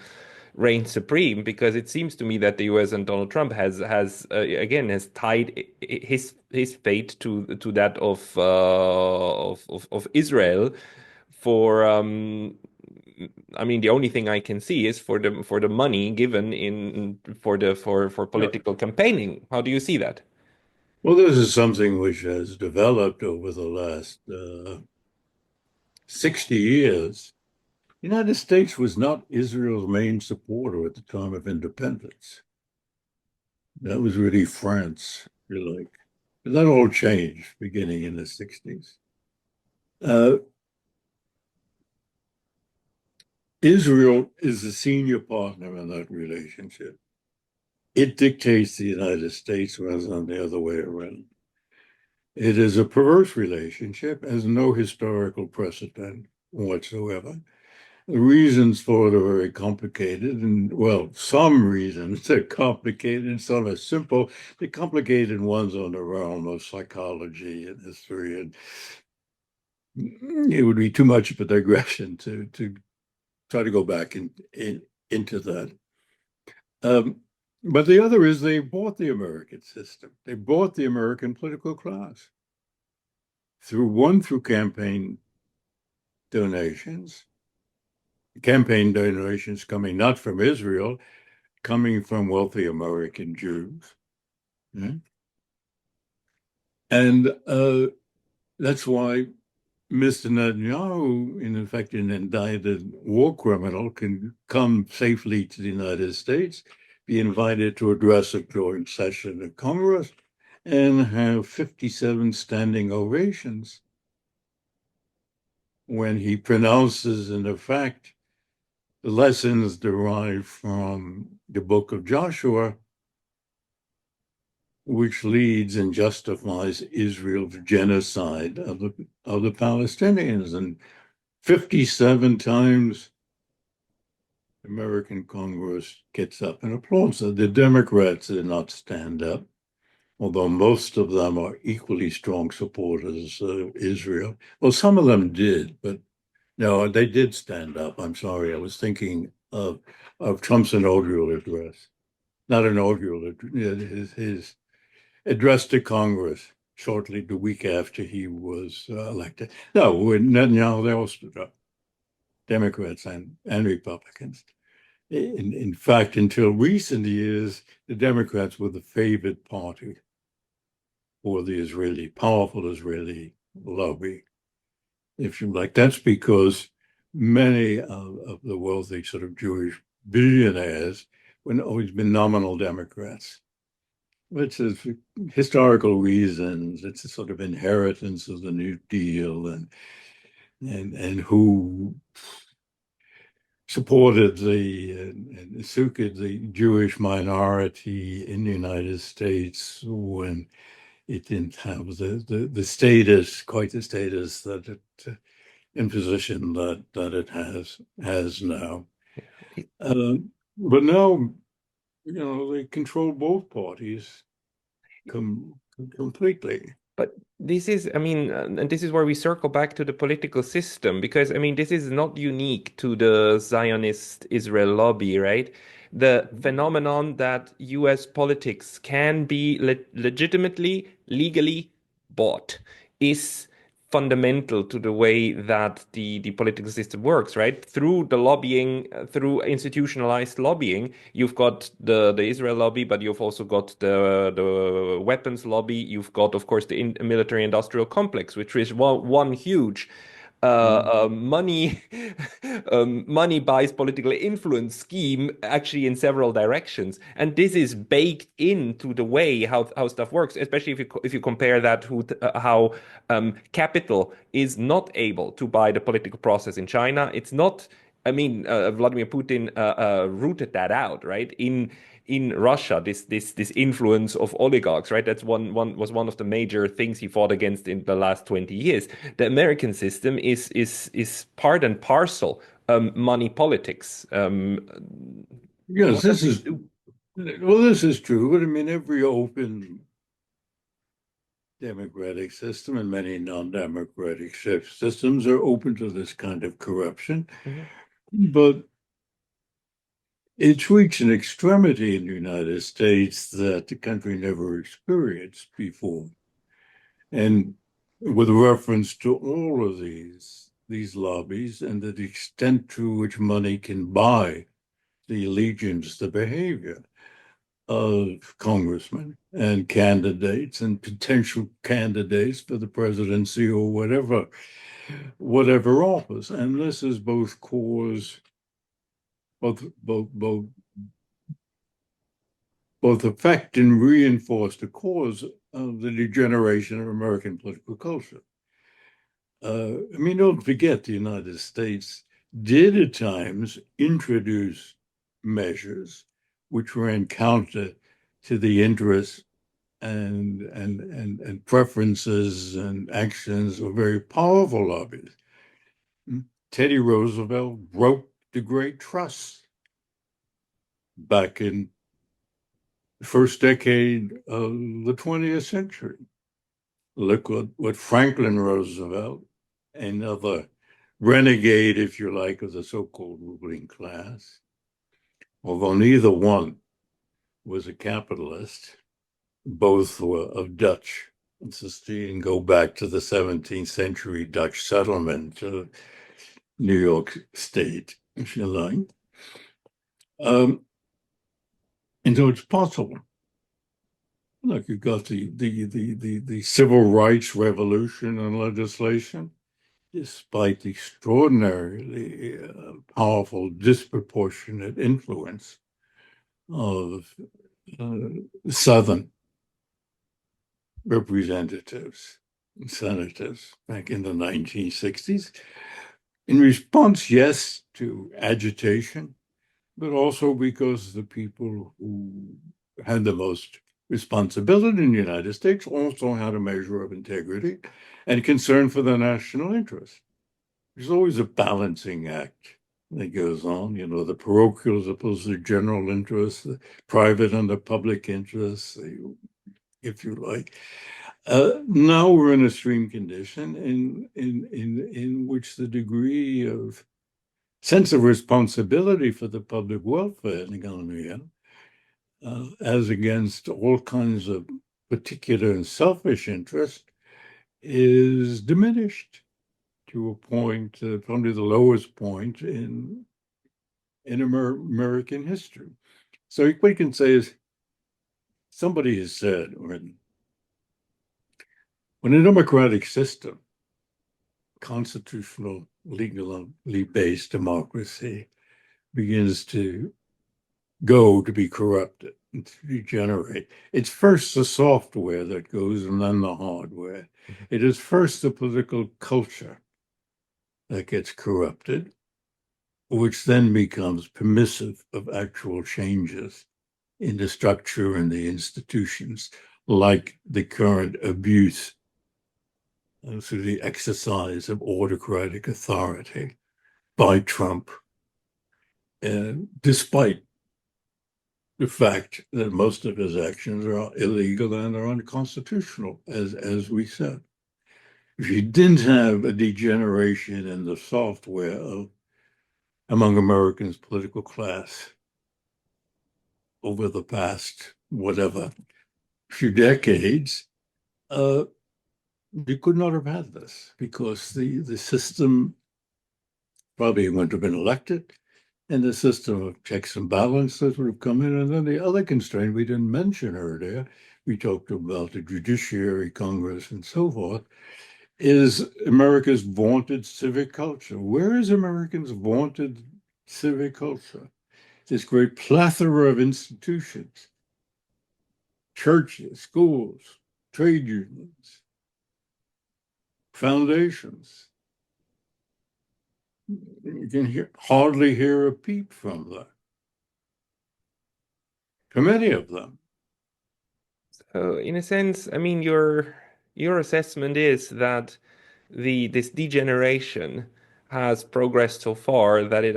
[SPEAKER 2] reigns supreme, because it seems to me that the US and Donald Trump has tied his fate to that of Israel for I mean, the only thing I can see is for the money given for political campaigning. How do you see that?
[SPEAKER 1] Well, this is something which has developed over the last 60 years. The United States was not Israel's main supporter at the time of independence. That was really France, if you like. But that all changed beginning in the 60s. Israel is a senior partner in that relationship. It dictates the United States rather than the other way around. It is a perverse relationship, has no historical precedent whatsoever. The reasons for it are very complicated, and well, some reasons are complicated and some are simple. The complicated ones are in the realm of psychology and history, and it would be too much of a digression to try to go back into that. But the other is they bought the American system. They bought the American political class through campaign donations coming not from Israel, coming from wealthy American Jews. Yeah? And that's why Mr. Netanyahu, in effect, an indicted war criminal, can come safely to the United States, be invited to address a joint session of Congress, and have 57 standing ovations when he pronounces, in effect, the lessons derived from the book of Joshua, which leads and justifies Israel's genocide of the Palestinians. And 57 times the American Congress gets up and applauds. So the Democrats did not stand up, although most of them are equally strong supporters of Israel. Well, some of them did, but no, they did stand up. I'm sorry. I was thinking of Trump's inaugural address, not inaugural, his address to Congress shortly the week after he was elected. No, when Netanyahu, they all stood up, Democrats and Republicans. In fact, until recent years, the Democrats were the favored party for the powerful Israeli lobby, if you like. That's because many of the wealthy sort of Jewish billionaires have always been nominal Democrats, which is historical reasons. It's a sort of inheritance of the New Deal and who supported and succored the Jewish minority in the United States when it didn't have the status, quite the status that it in position that it has now. But now, they control both parties completely.
[SPEAKER 2] But this is, I mean, and this is where we circle back to the political system, because, I mean, this is not unique to the Zionist Israel lobby, right? The phenomenon that US politics can be legitimately, legally bought is fundamental to the way that the political system works, right? Through the lobbying, through institutionalized lobbying, you've got the Israel lobby, but you've also got the weapons lobby. You've got, of course, the military industrial complex, which is one huge money money buys political influence scheme actually in several directions, and this is baked into the way how stuff works, especially if you compare that to how capital is not able to buy the political process in China. It's not, I mean, Vladimir Putin rooted that out, right? In Russia, this influence of oligarchs, right? That's one of the major things he fought against in the last 20 years. The American system is part and parcel money politics.
[SPEAKER 1] Yes,
[SPEAKER 2] What does this do?
[SPEAKER 1] this is true, but I mean, every open democratic system and many non-democratic systems are open to this kind of corruption.
[SPEAKER 2] Mhm.
[SPEAKER 1] But it's reached an extremity in the United States that the country never experienced before. And with reference to all of these lobbies and the extent to which money can buy the allegiance, the behavior of congressmen and candidates and potential candidates for the presidency or whatever office. And this is both affect and reinforce the cause of the degeneration of American political culture. I mean, don't forget the United States did at times introduce measures which ran counter to the interests and preferences and actions of very powerful lobbies. Teddy Roosevelt broke the Great Trust back in the first decade of the 20th century. Look what Franklin Roosevelt, another renegade, if you like, of the so-called ruling class, although neither one was a capitalist, both were of Dutch ancestry and go back to the 17th century Dutch settlement of New York State, if you like. And so it's possible. Look, you've got the civil rights revolution and legislation, despite the extraordinarily powerful, disproportionate influence of Southern representatives. senators back in the 1960s. In response, yes, to agitation, but also because the people who had the most responsibility in the United States also had a measure of integrity and concern for the national interest. There's always a balancing act that goes on, the parochial as opposed to the general interest, the private and the public interest, if you like. Now we're in a extreme condition in which the degree of sense of responsibility for the public welfare in Colombia, as against all kinds of particular and selfish interest, is diminished to a point, probably the lowest point in American history. So what you can say is, somebody has said, when a democratic system, constitutional, legally based democracy, begins to go to be corrupted, and to degenerate, it's first the software that goes and then the hardware. It is first the political culture that gets corrupted, which then becomes permissive of actual changes in the structure and the institutions, like the current abuse through the exercise of autocratic authority by Trump, despite the fact that most of his actions are illegal and are unconstitutional, as we said. If you didn't have a degeneration in the software among Americans' political class over the past, whatever, few decades, you could not have had this, because the system probably wouldn't have been elected, and the system of checks and balances would have come in. And then the other constraint we didn't mention earlier, we talked about the judiciary, Congress, and so forth, is America's vaunted civic culture. Where is Americans' vaunted civic culture? This great plethora of institutions, churches, schools, trade unions, foundations. You can hardly hear a peep from them. Too many of them.
[SPEAKER 2] So in a sense, I mean, your assessment is that this degeneration has progressed so far that it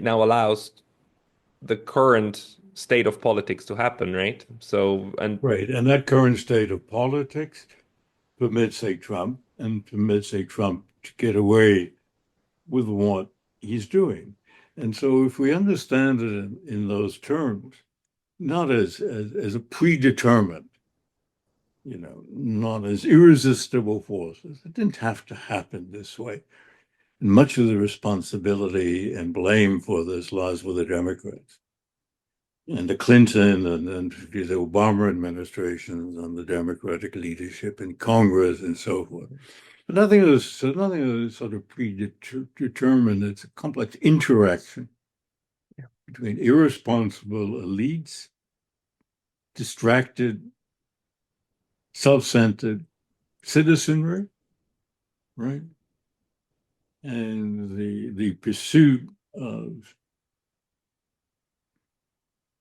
[SPEAKER 2] now allows the current state of politics to happen, right? So
[SPEAKER 1] Right. And that current state of politics permits a Trump to get away with what he's doing. And so if we understand it in those terms, not as a predetermined, not as irresistible forces, it didn't have to happen this way. And much of the responsibility and blame for this lies with the Democrats and the Clinton and the Obama administrations and the Democratic leadership in Congress and so forth. But nothing is sort of predetermined. It's a complex interaction between irresponsible elites, distracted, self-centered citizenry, right? And the pursuit of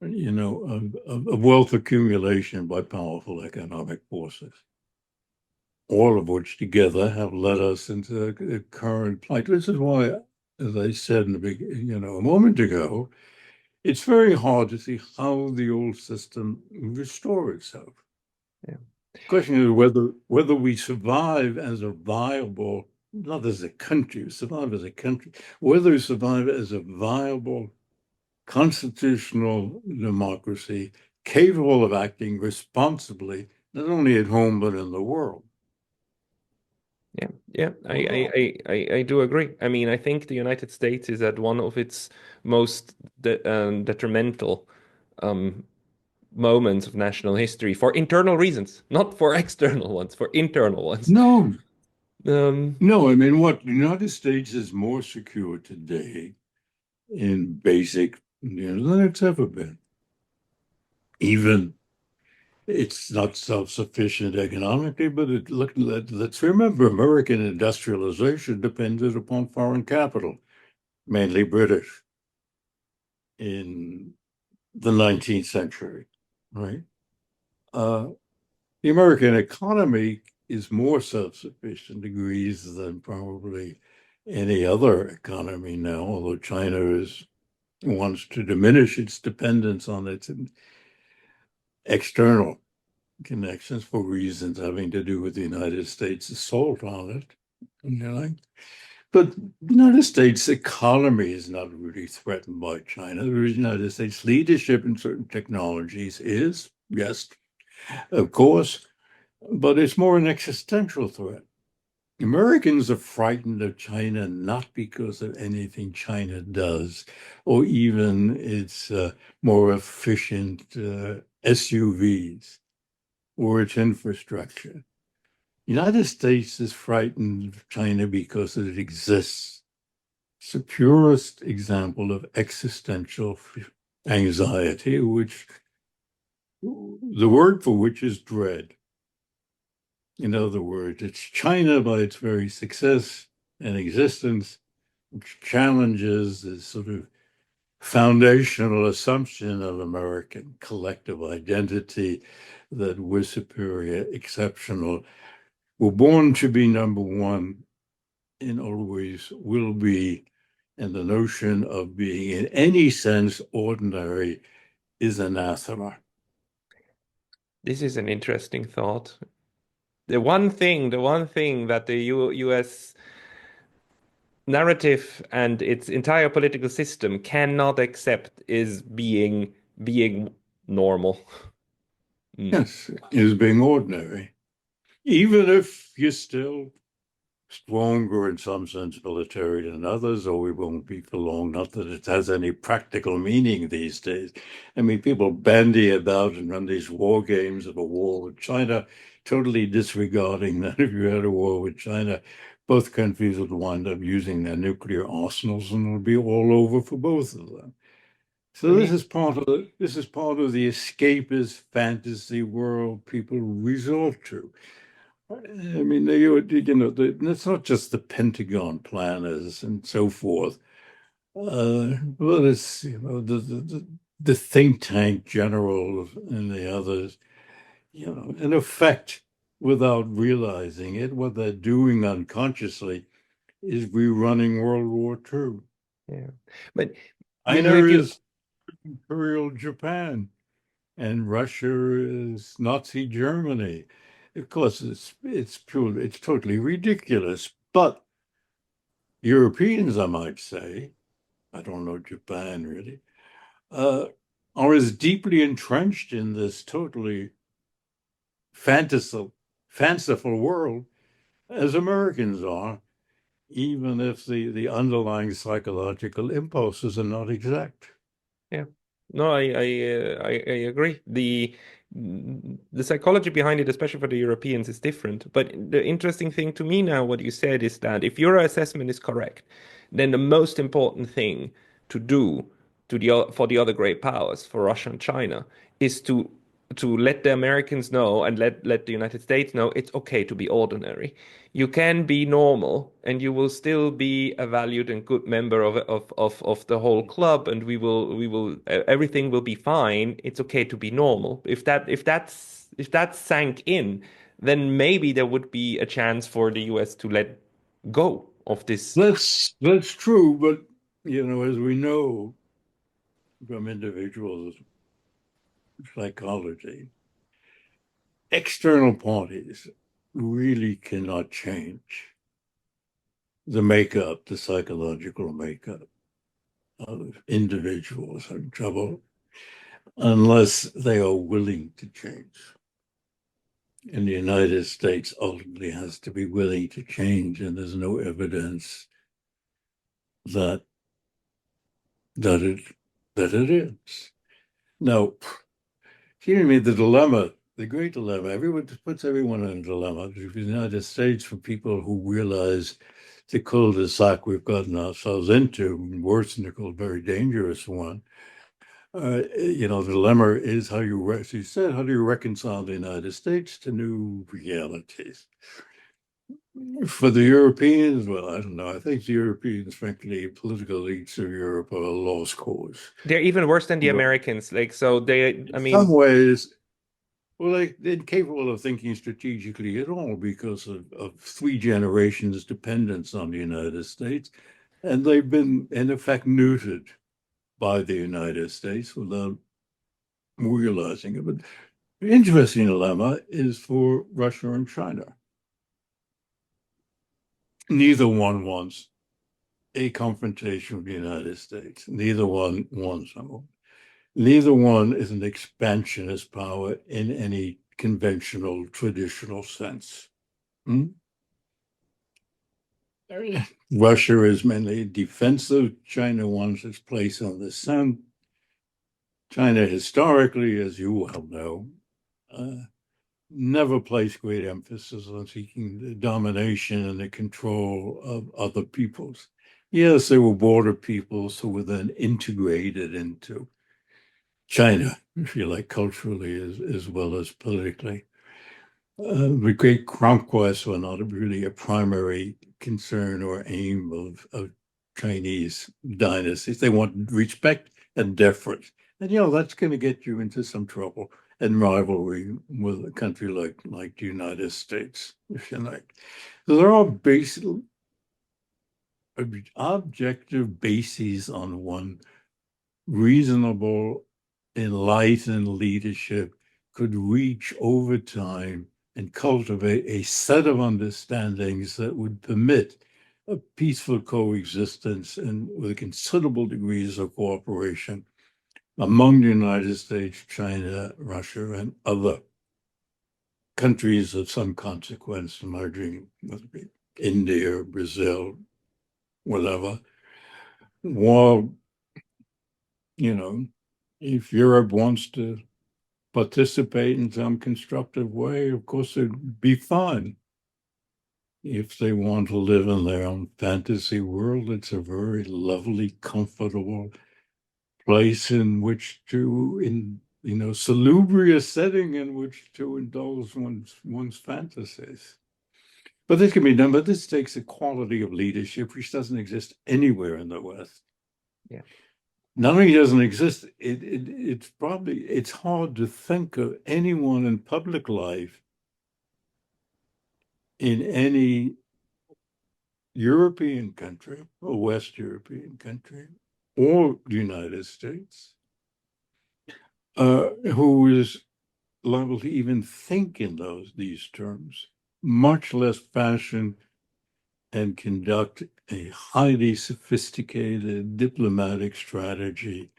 [SPEAKER 1] wealth accumulation by powerful economic forces, all of which together have led us into the current plight. This is why, as I said a moment ago, it's very hard to see how the old system restore itself.
[SPEAKER 2] yeah.
[SPEAKER 1] The question is whether we survive as a viable, not as a country, survive as a country, whether we survive as a viable constitutional democracy capable of acting responsibly, not only at home, but in the world.
[SPEAKER 2] Yeah, I do agree. I mean, I think the United States is at one of its most detrimental moments of national history for internal reasons, not for external ones, for internal ones.
[SPEAKER 1] No,
[SPEAKER 2] Um,
[SPEAKER 1] no, I mean, what the United States is more secure today in basic, than it's ever been. Even It's not self-sufficient economically, but let's remember American industrialization depended upon foreign capital, mainly British, in the 19th century, right? Uh, the American economy is more self-sufficient degrees than probably any other economy now, although wants to diminish its dependence on its external connections for reasons having to do with the United States' assault on it. But the United States economy is not really threatened by China. The United States leadership in certain technologies is, yes, of course, but it's more an existential threat. Americans are frightened of China not because of anything China does, or even its more efficient SUVs or its infrastructure. The United States is frightened of China because it exists. It's the purest example of existential anxiety, which the word for which is dread. In other words, it's China by its very success and existence, which challenges this sort of foundational assumption of American collective identity that we're superior, exceptional. We're born to be number one and always will be. And the notion of being in any sense ordinary is anathema.
[SPEAKER 2] This is an interesting thought. The one thing that the US narrative and its entire political system cannot accept is being normal.
[SPEAKER 1] Yes, is being ordinary. Even if you're still stronger in some sense military than others, or we won't be for long. Not that it has any practical meaning these days. I mean, people bandy about and run these war games of a war with China, totally disregarding that if you had a war with China, both countries would wind up using their nuclear arsenals and it would be all over for both of them. So
[SPEAKER 2] Me.
[SPEAKER 1] this is part of the escapist fantasy world people resort to. I mean, it's not just the Pentagon planners and so forth, but it's the think tank generals and the others. In effect, without realizing it, what they're doing unconsciously is rerunning World War II.
[SPEAKER 2] Yeah. But
[SPEAKER 1] China
[SPEAKER 2] if you
[SPEAKER 1] is Imperial Japan, and Russia is Nazi Germany. Of course, it's totally ridiculous. But Europeans, I might say, I don't know Japan really, uh, are as deeply entrenched in this totally fanciful world as Americans are, even if the underlying psychological impulses are not exact.
[SPEAKER 2] Yeah. No, I agree. The psychology behind it, especially for the Europeans, is different. But the interesting thing to me now, what you said is that if your assessment is correct, then the most important thing to do for the other great powers, for Russia and China, is to let the Americans know and let the United States know it's okay to be ordinary. You can be normal and you will still be a valued and good member of the whole club, and we will everything will be fine. It's okay to be normal. If that sank in, then maybe there would be a chance for the US to let go of this.
[SPEAKER 1] That's true, but as we know from individuals' psychology, external parties really cannot change the psychological makeup of individuals in trouble unless they are willing to change. And the United States ultimately has to be willing to change, and there's no evidence that that it that it is. Now, seems to me the great dilemma, everyone puts everyone in a dilemma. The United States, for people who realize the cul-de-sac we've gotten ourselves into, worse than a very dangerous one, The dilemma is as you said, how do you reconcile the United States to new realities? For the Europeans, well, I don't know. I think the Europeans, frankly, political elites of Europe are a lost cause.
[SPEAKER 2] They're even worse than the
[SPEAKER 1] Well,
[SPEAKER 2] Americans. Like, so they,
[SPEAKER 1] in
[SPEAKER 2] I
[SPEAKER 1] some
[SPEAKER 2] mean,
[SPEAKER 1] ways, well, they're incapable of thinking strategically at all because of three generations' dependence on the United States. And they've been, in effect, neutered by the United States without realizing it. But the interesting dilemma is for Russia and China. Neither one wants a confrontation with the United States. Neither one wants them. Neither one is an expansionist power in any conventional, traditional sense. Hmm? Russia is mainly defensive. China wants its place on the sun. China, historically, as you well know, uh, never placed great emphasis on seeking the domination and the control of other peoples. Yes, there were border peoples who were then integrated into China, if you like, culturally as well as politically. The great conquests were not really a primary concern or aim of Chinese dynasties. They want respect and deference. And, that's going to get you into some trouble and rivalry with a country like the United States, if you like. So there are basic, objective bases on one reasonable, enlightened leadership could reach over time and cultivate a set of understandings that would permit a peaceful coexistence and with considerable degrees of cooperation among the United States, China, Russia, and other countries of some consequence emerging, whether it be India, Brazil, whatever. While, if Europe wants to participate in some constructive way, of course, it'd be fine. If they want to live in their own fantasy world, it's a very lovely, comfortable place in which salubrious setting in which to indulge one's fantasies. But this can be done, but this takes a quality of leadership which doesn't exist anywhere in the West.
[SPEAKER 2] yeah.
[SPEAKER 1] Not only doesn't exist, it's hard to think of anyone in public life in any European country or West European country or the United States who is liable to even think in these terms, much less fashion and conduct a highly sophisticated diplomatic strategy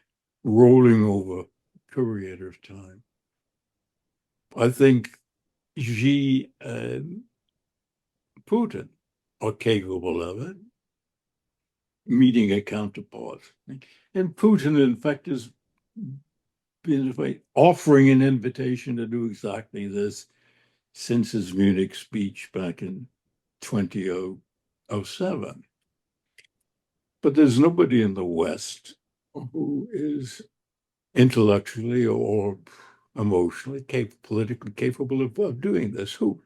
[SPEAKER 1] rolling over a period of time. I think Xi and Putin are capable of it, meeting a counterpart. And Putin, in fact, has been offering an invitation to do exactly this since his Munich speech back in 2007. But there's nobody in the West who is intellectually or emotionally, politically capable of doing this. Who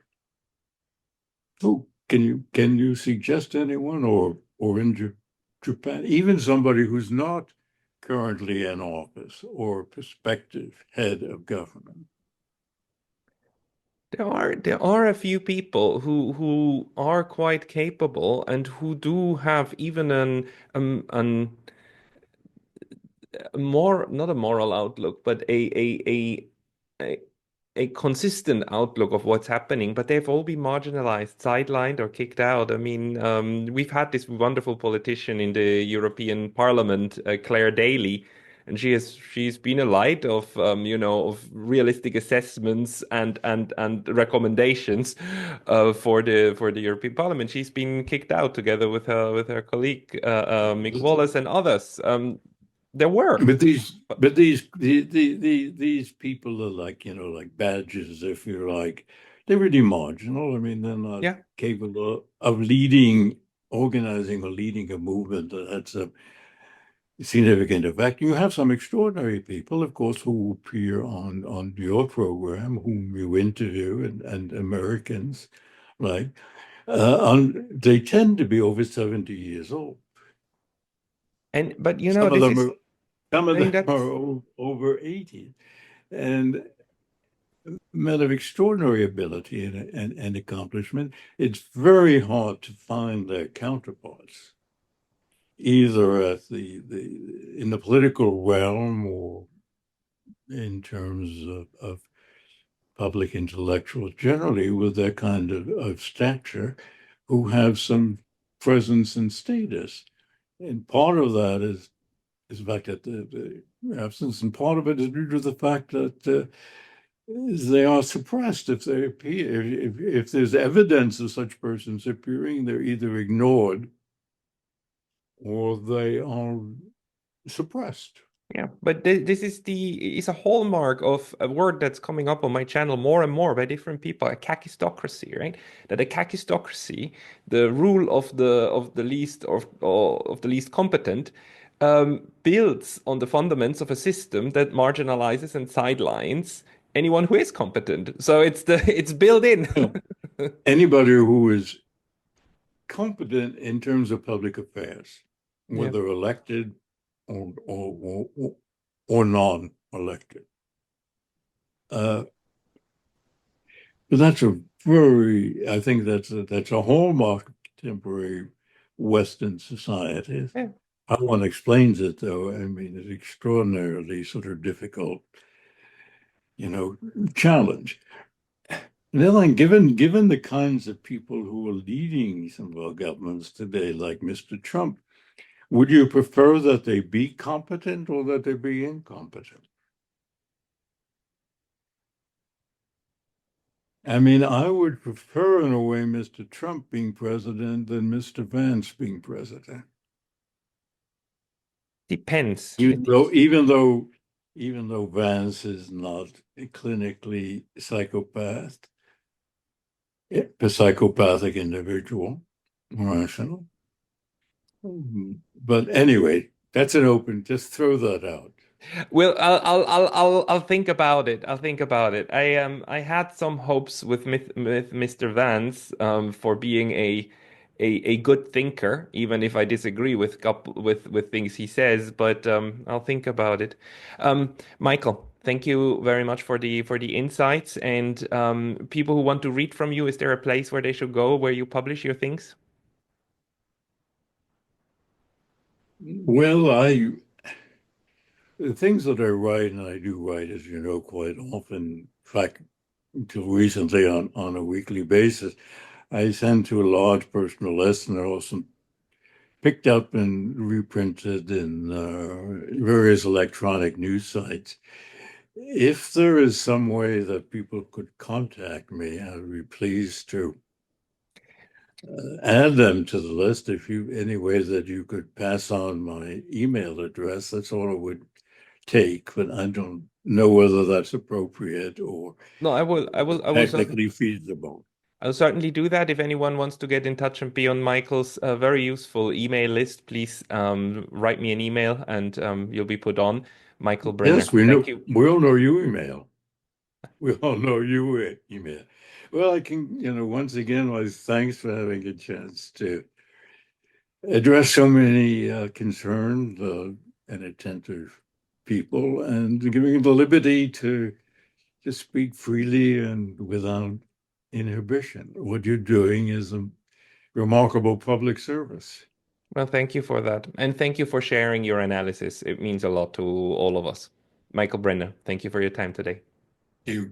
[SPEAKER 1] can you suggest anyone or in Japan, even somebody who's not currently in office or prospective head of government?
[SPEAKER 2] There are a few people who are quite capable and who do have even an more not a moral outlook, but a a consistent outlook of what's happening, but they've all been marginalized, sidelined, or kicked out. I mean, we've had this wonderful politician in the European Parliament, Claire Daly, and she's been a light of of realistic assessments and recommendations for the European Parliament. She's been kicked out together with her colleague Mick Wallace and others. There were.
[SPEAKER 1] But these people are like badges, if you're like, they're really marginal. I mean, they're not
[SPEAKER 2] Yeah.
[SPEAKER 1] capable of organizing or leading a movement that's significant effect. You have some extraordinary people, of course, who appear on your program, whom you interview, and Americans, right? They tend to be over 70 years old.
[SPEAKER 2] But you know,
[SPEAKER 1] Some of
[SPEAKER 2] this
[SPEAKER 1] them
[SPEAKER 2] is,
[SPEAKER 1] are some
[SPEAKER 2] I
[SPEAKER 1] of
[SPEAKER 2] think
[SPEAKER 1] them
[SPEAKER 2] that's,
[SPEAKER 1] are over 80, and men of extraordinary ability and accomplishment. It's very hard to find their counterparts, either at the in the political realm or in terms of public intellectuals generally with that kind of stature who have some presence and status. And part of that is the fact that the absence, and part of it is due to the fact that they are suppressed if they appear. If there's evidence of such persons appearing, they're either ignored or they are suppressed.
[SPEAKER 2] yeah, but this is a hallmark of a word that's coming up on my channel more and more by different people, a kakistocracy, right? That a kakistocracy, the rule of the least of the least competent, builds on the fundaments of a system that marginalizes and sidelines anyone who is competent. So it's built in.
[SPEAKER 1] Anybody who is competent in terms of public affairs,
[SPEAKER 2] Yeah.
[SPEAKER 1] whether elected or non-elected. But that's I think that's a hallmark of contemporary Western society.
[SPEAKER 2] Yeah.
[SPEAKER 1] How one explains it, though, I mean, is extraordinarily sort of difficult, challenge. And then, like, given the kinds of people who are leading some of our governments today, like Mr. Trump, would you prefer that they be competent or that they be incompetent? I mean, I would prefer, in a way, Mr. Trump being president than Mr. Vance being president.
[SPEAKER 2] Depends.
[SPEAKER 1] Even though Vance is not a clinically a psychopathic individual, rational. But anyway, that's an open, just throw that out.
[SPEAKER 2] Well, I'll think about it. I'll think about it. I had some hopes with Mr. Vance for being a good thinker, even if I disagree with things he says. But I'll think about it. Michael, thank you very much for the insights. And people who want to read from you, is there a place where they should go where you publish your things?
[SPEAKER 1] Well, the things that I write, and I do write, as you know, quite often, in fact, until recently on a weekly basis, I send to a large personal list, and they're also picked up and reprinted in various electronic news sites. If there is some way that people could contact me, I'd be pleased to add them to the list. If you any way that you could pass on my email address, that's all it would take, but I don't know whether that's appropriate or
[SPEAKER 2] No, I will certainly.
[SPEAKER 1] technically feasible.
[SPEAKER 2] I'll certainly do that. If anyone wants to get in touch and be on Michael's very useful email list, please write me an email and you'll be put on. Michael Brenner.
[SPEAKER 1] Yes, we
[SPEAKER 2] Thank
[SPEAKER 1] know.
[SPEAKER 2] you.
[SPEAKER 1] We all know you email. We all know you email. Well, I can, once again, my thanks for having a chance to address so many concerned and attentive people and giving the liberty to speak freely and without inhibition. What you're doing is a remarkable public service.
[SPEAKER 2] Well, thank you for that. And thank you for sharing your analysis. It means a lot to all of us. Michael Brenner, thank you for your time today.
[SPEAKER 1] You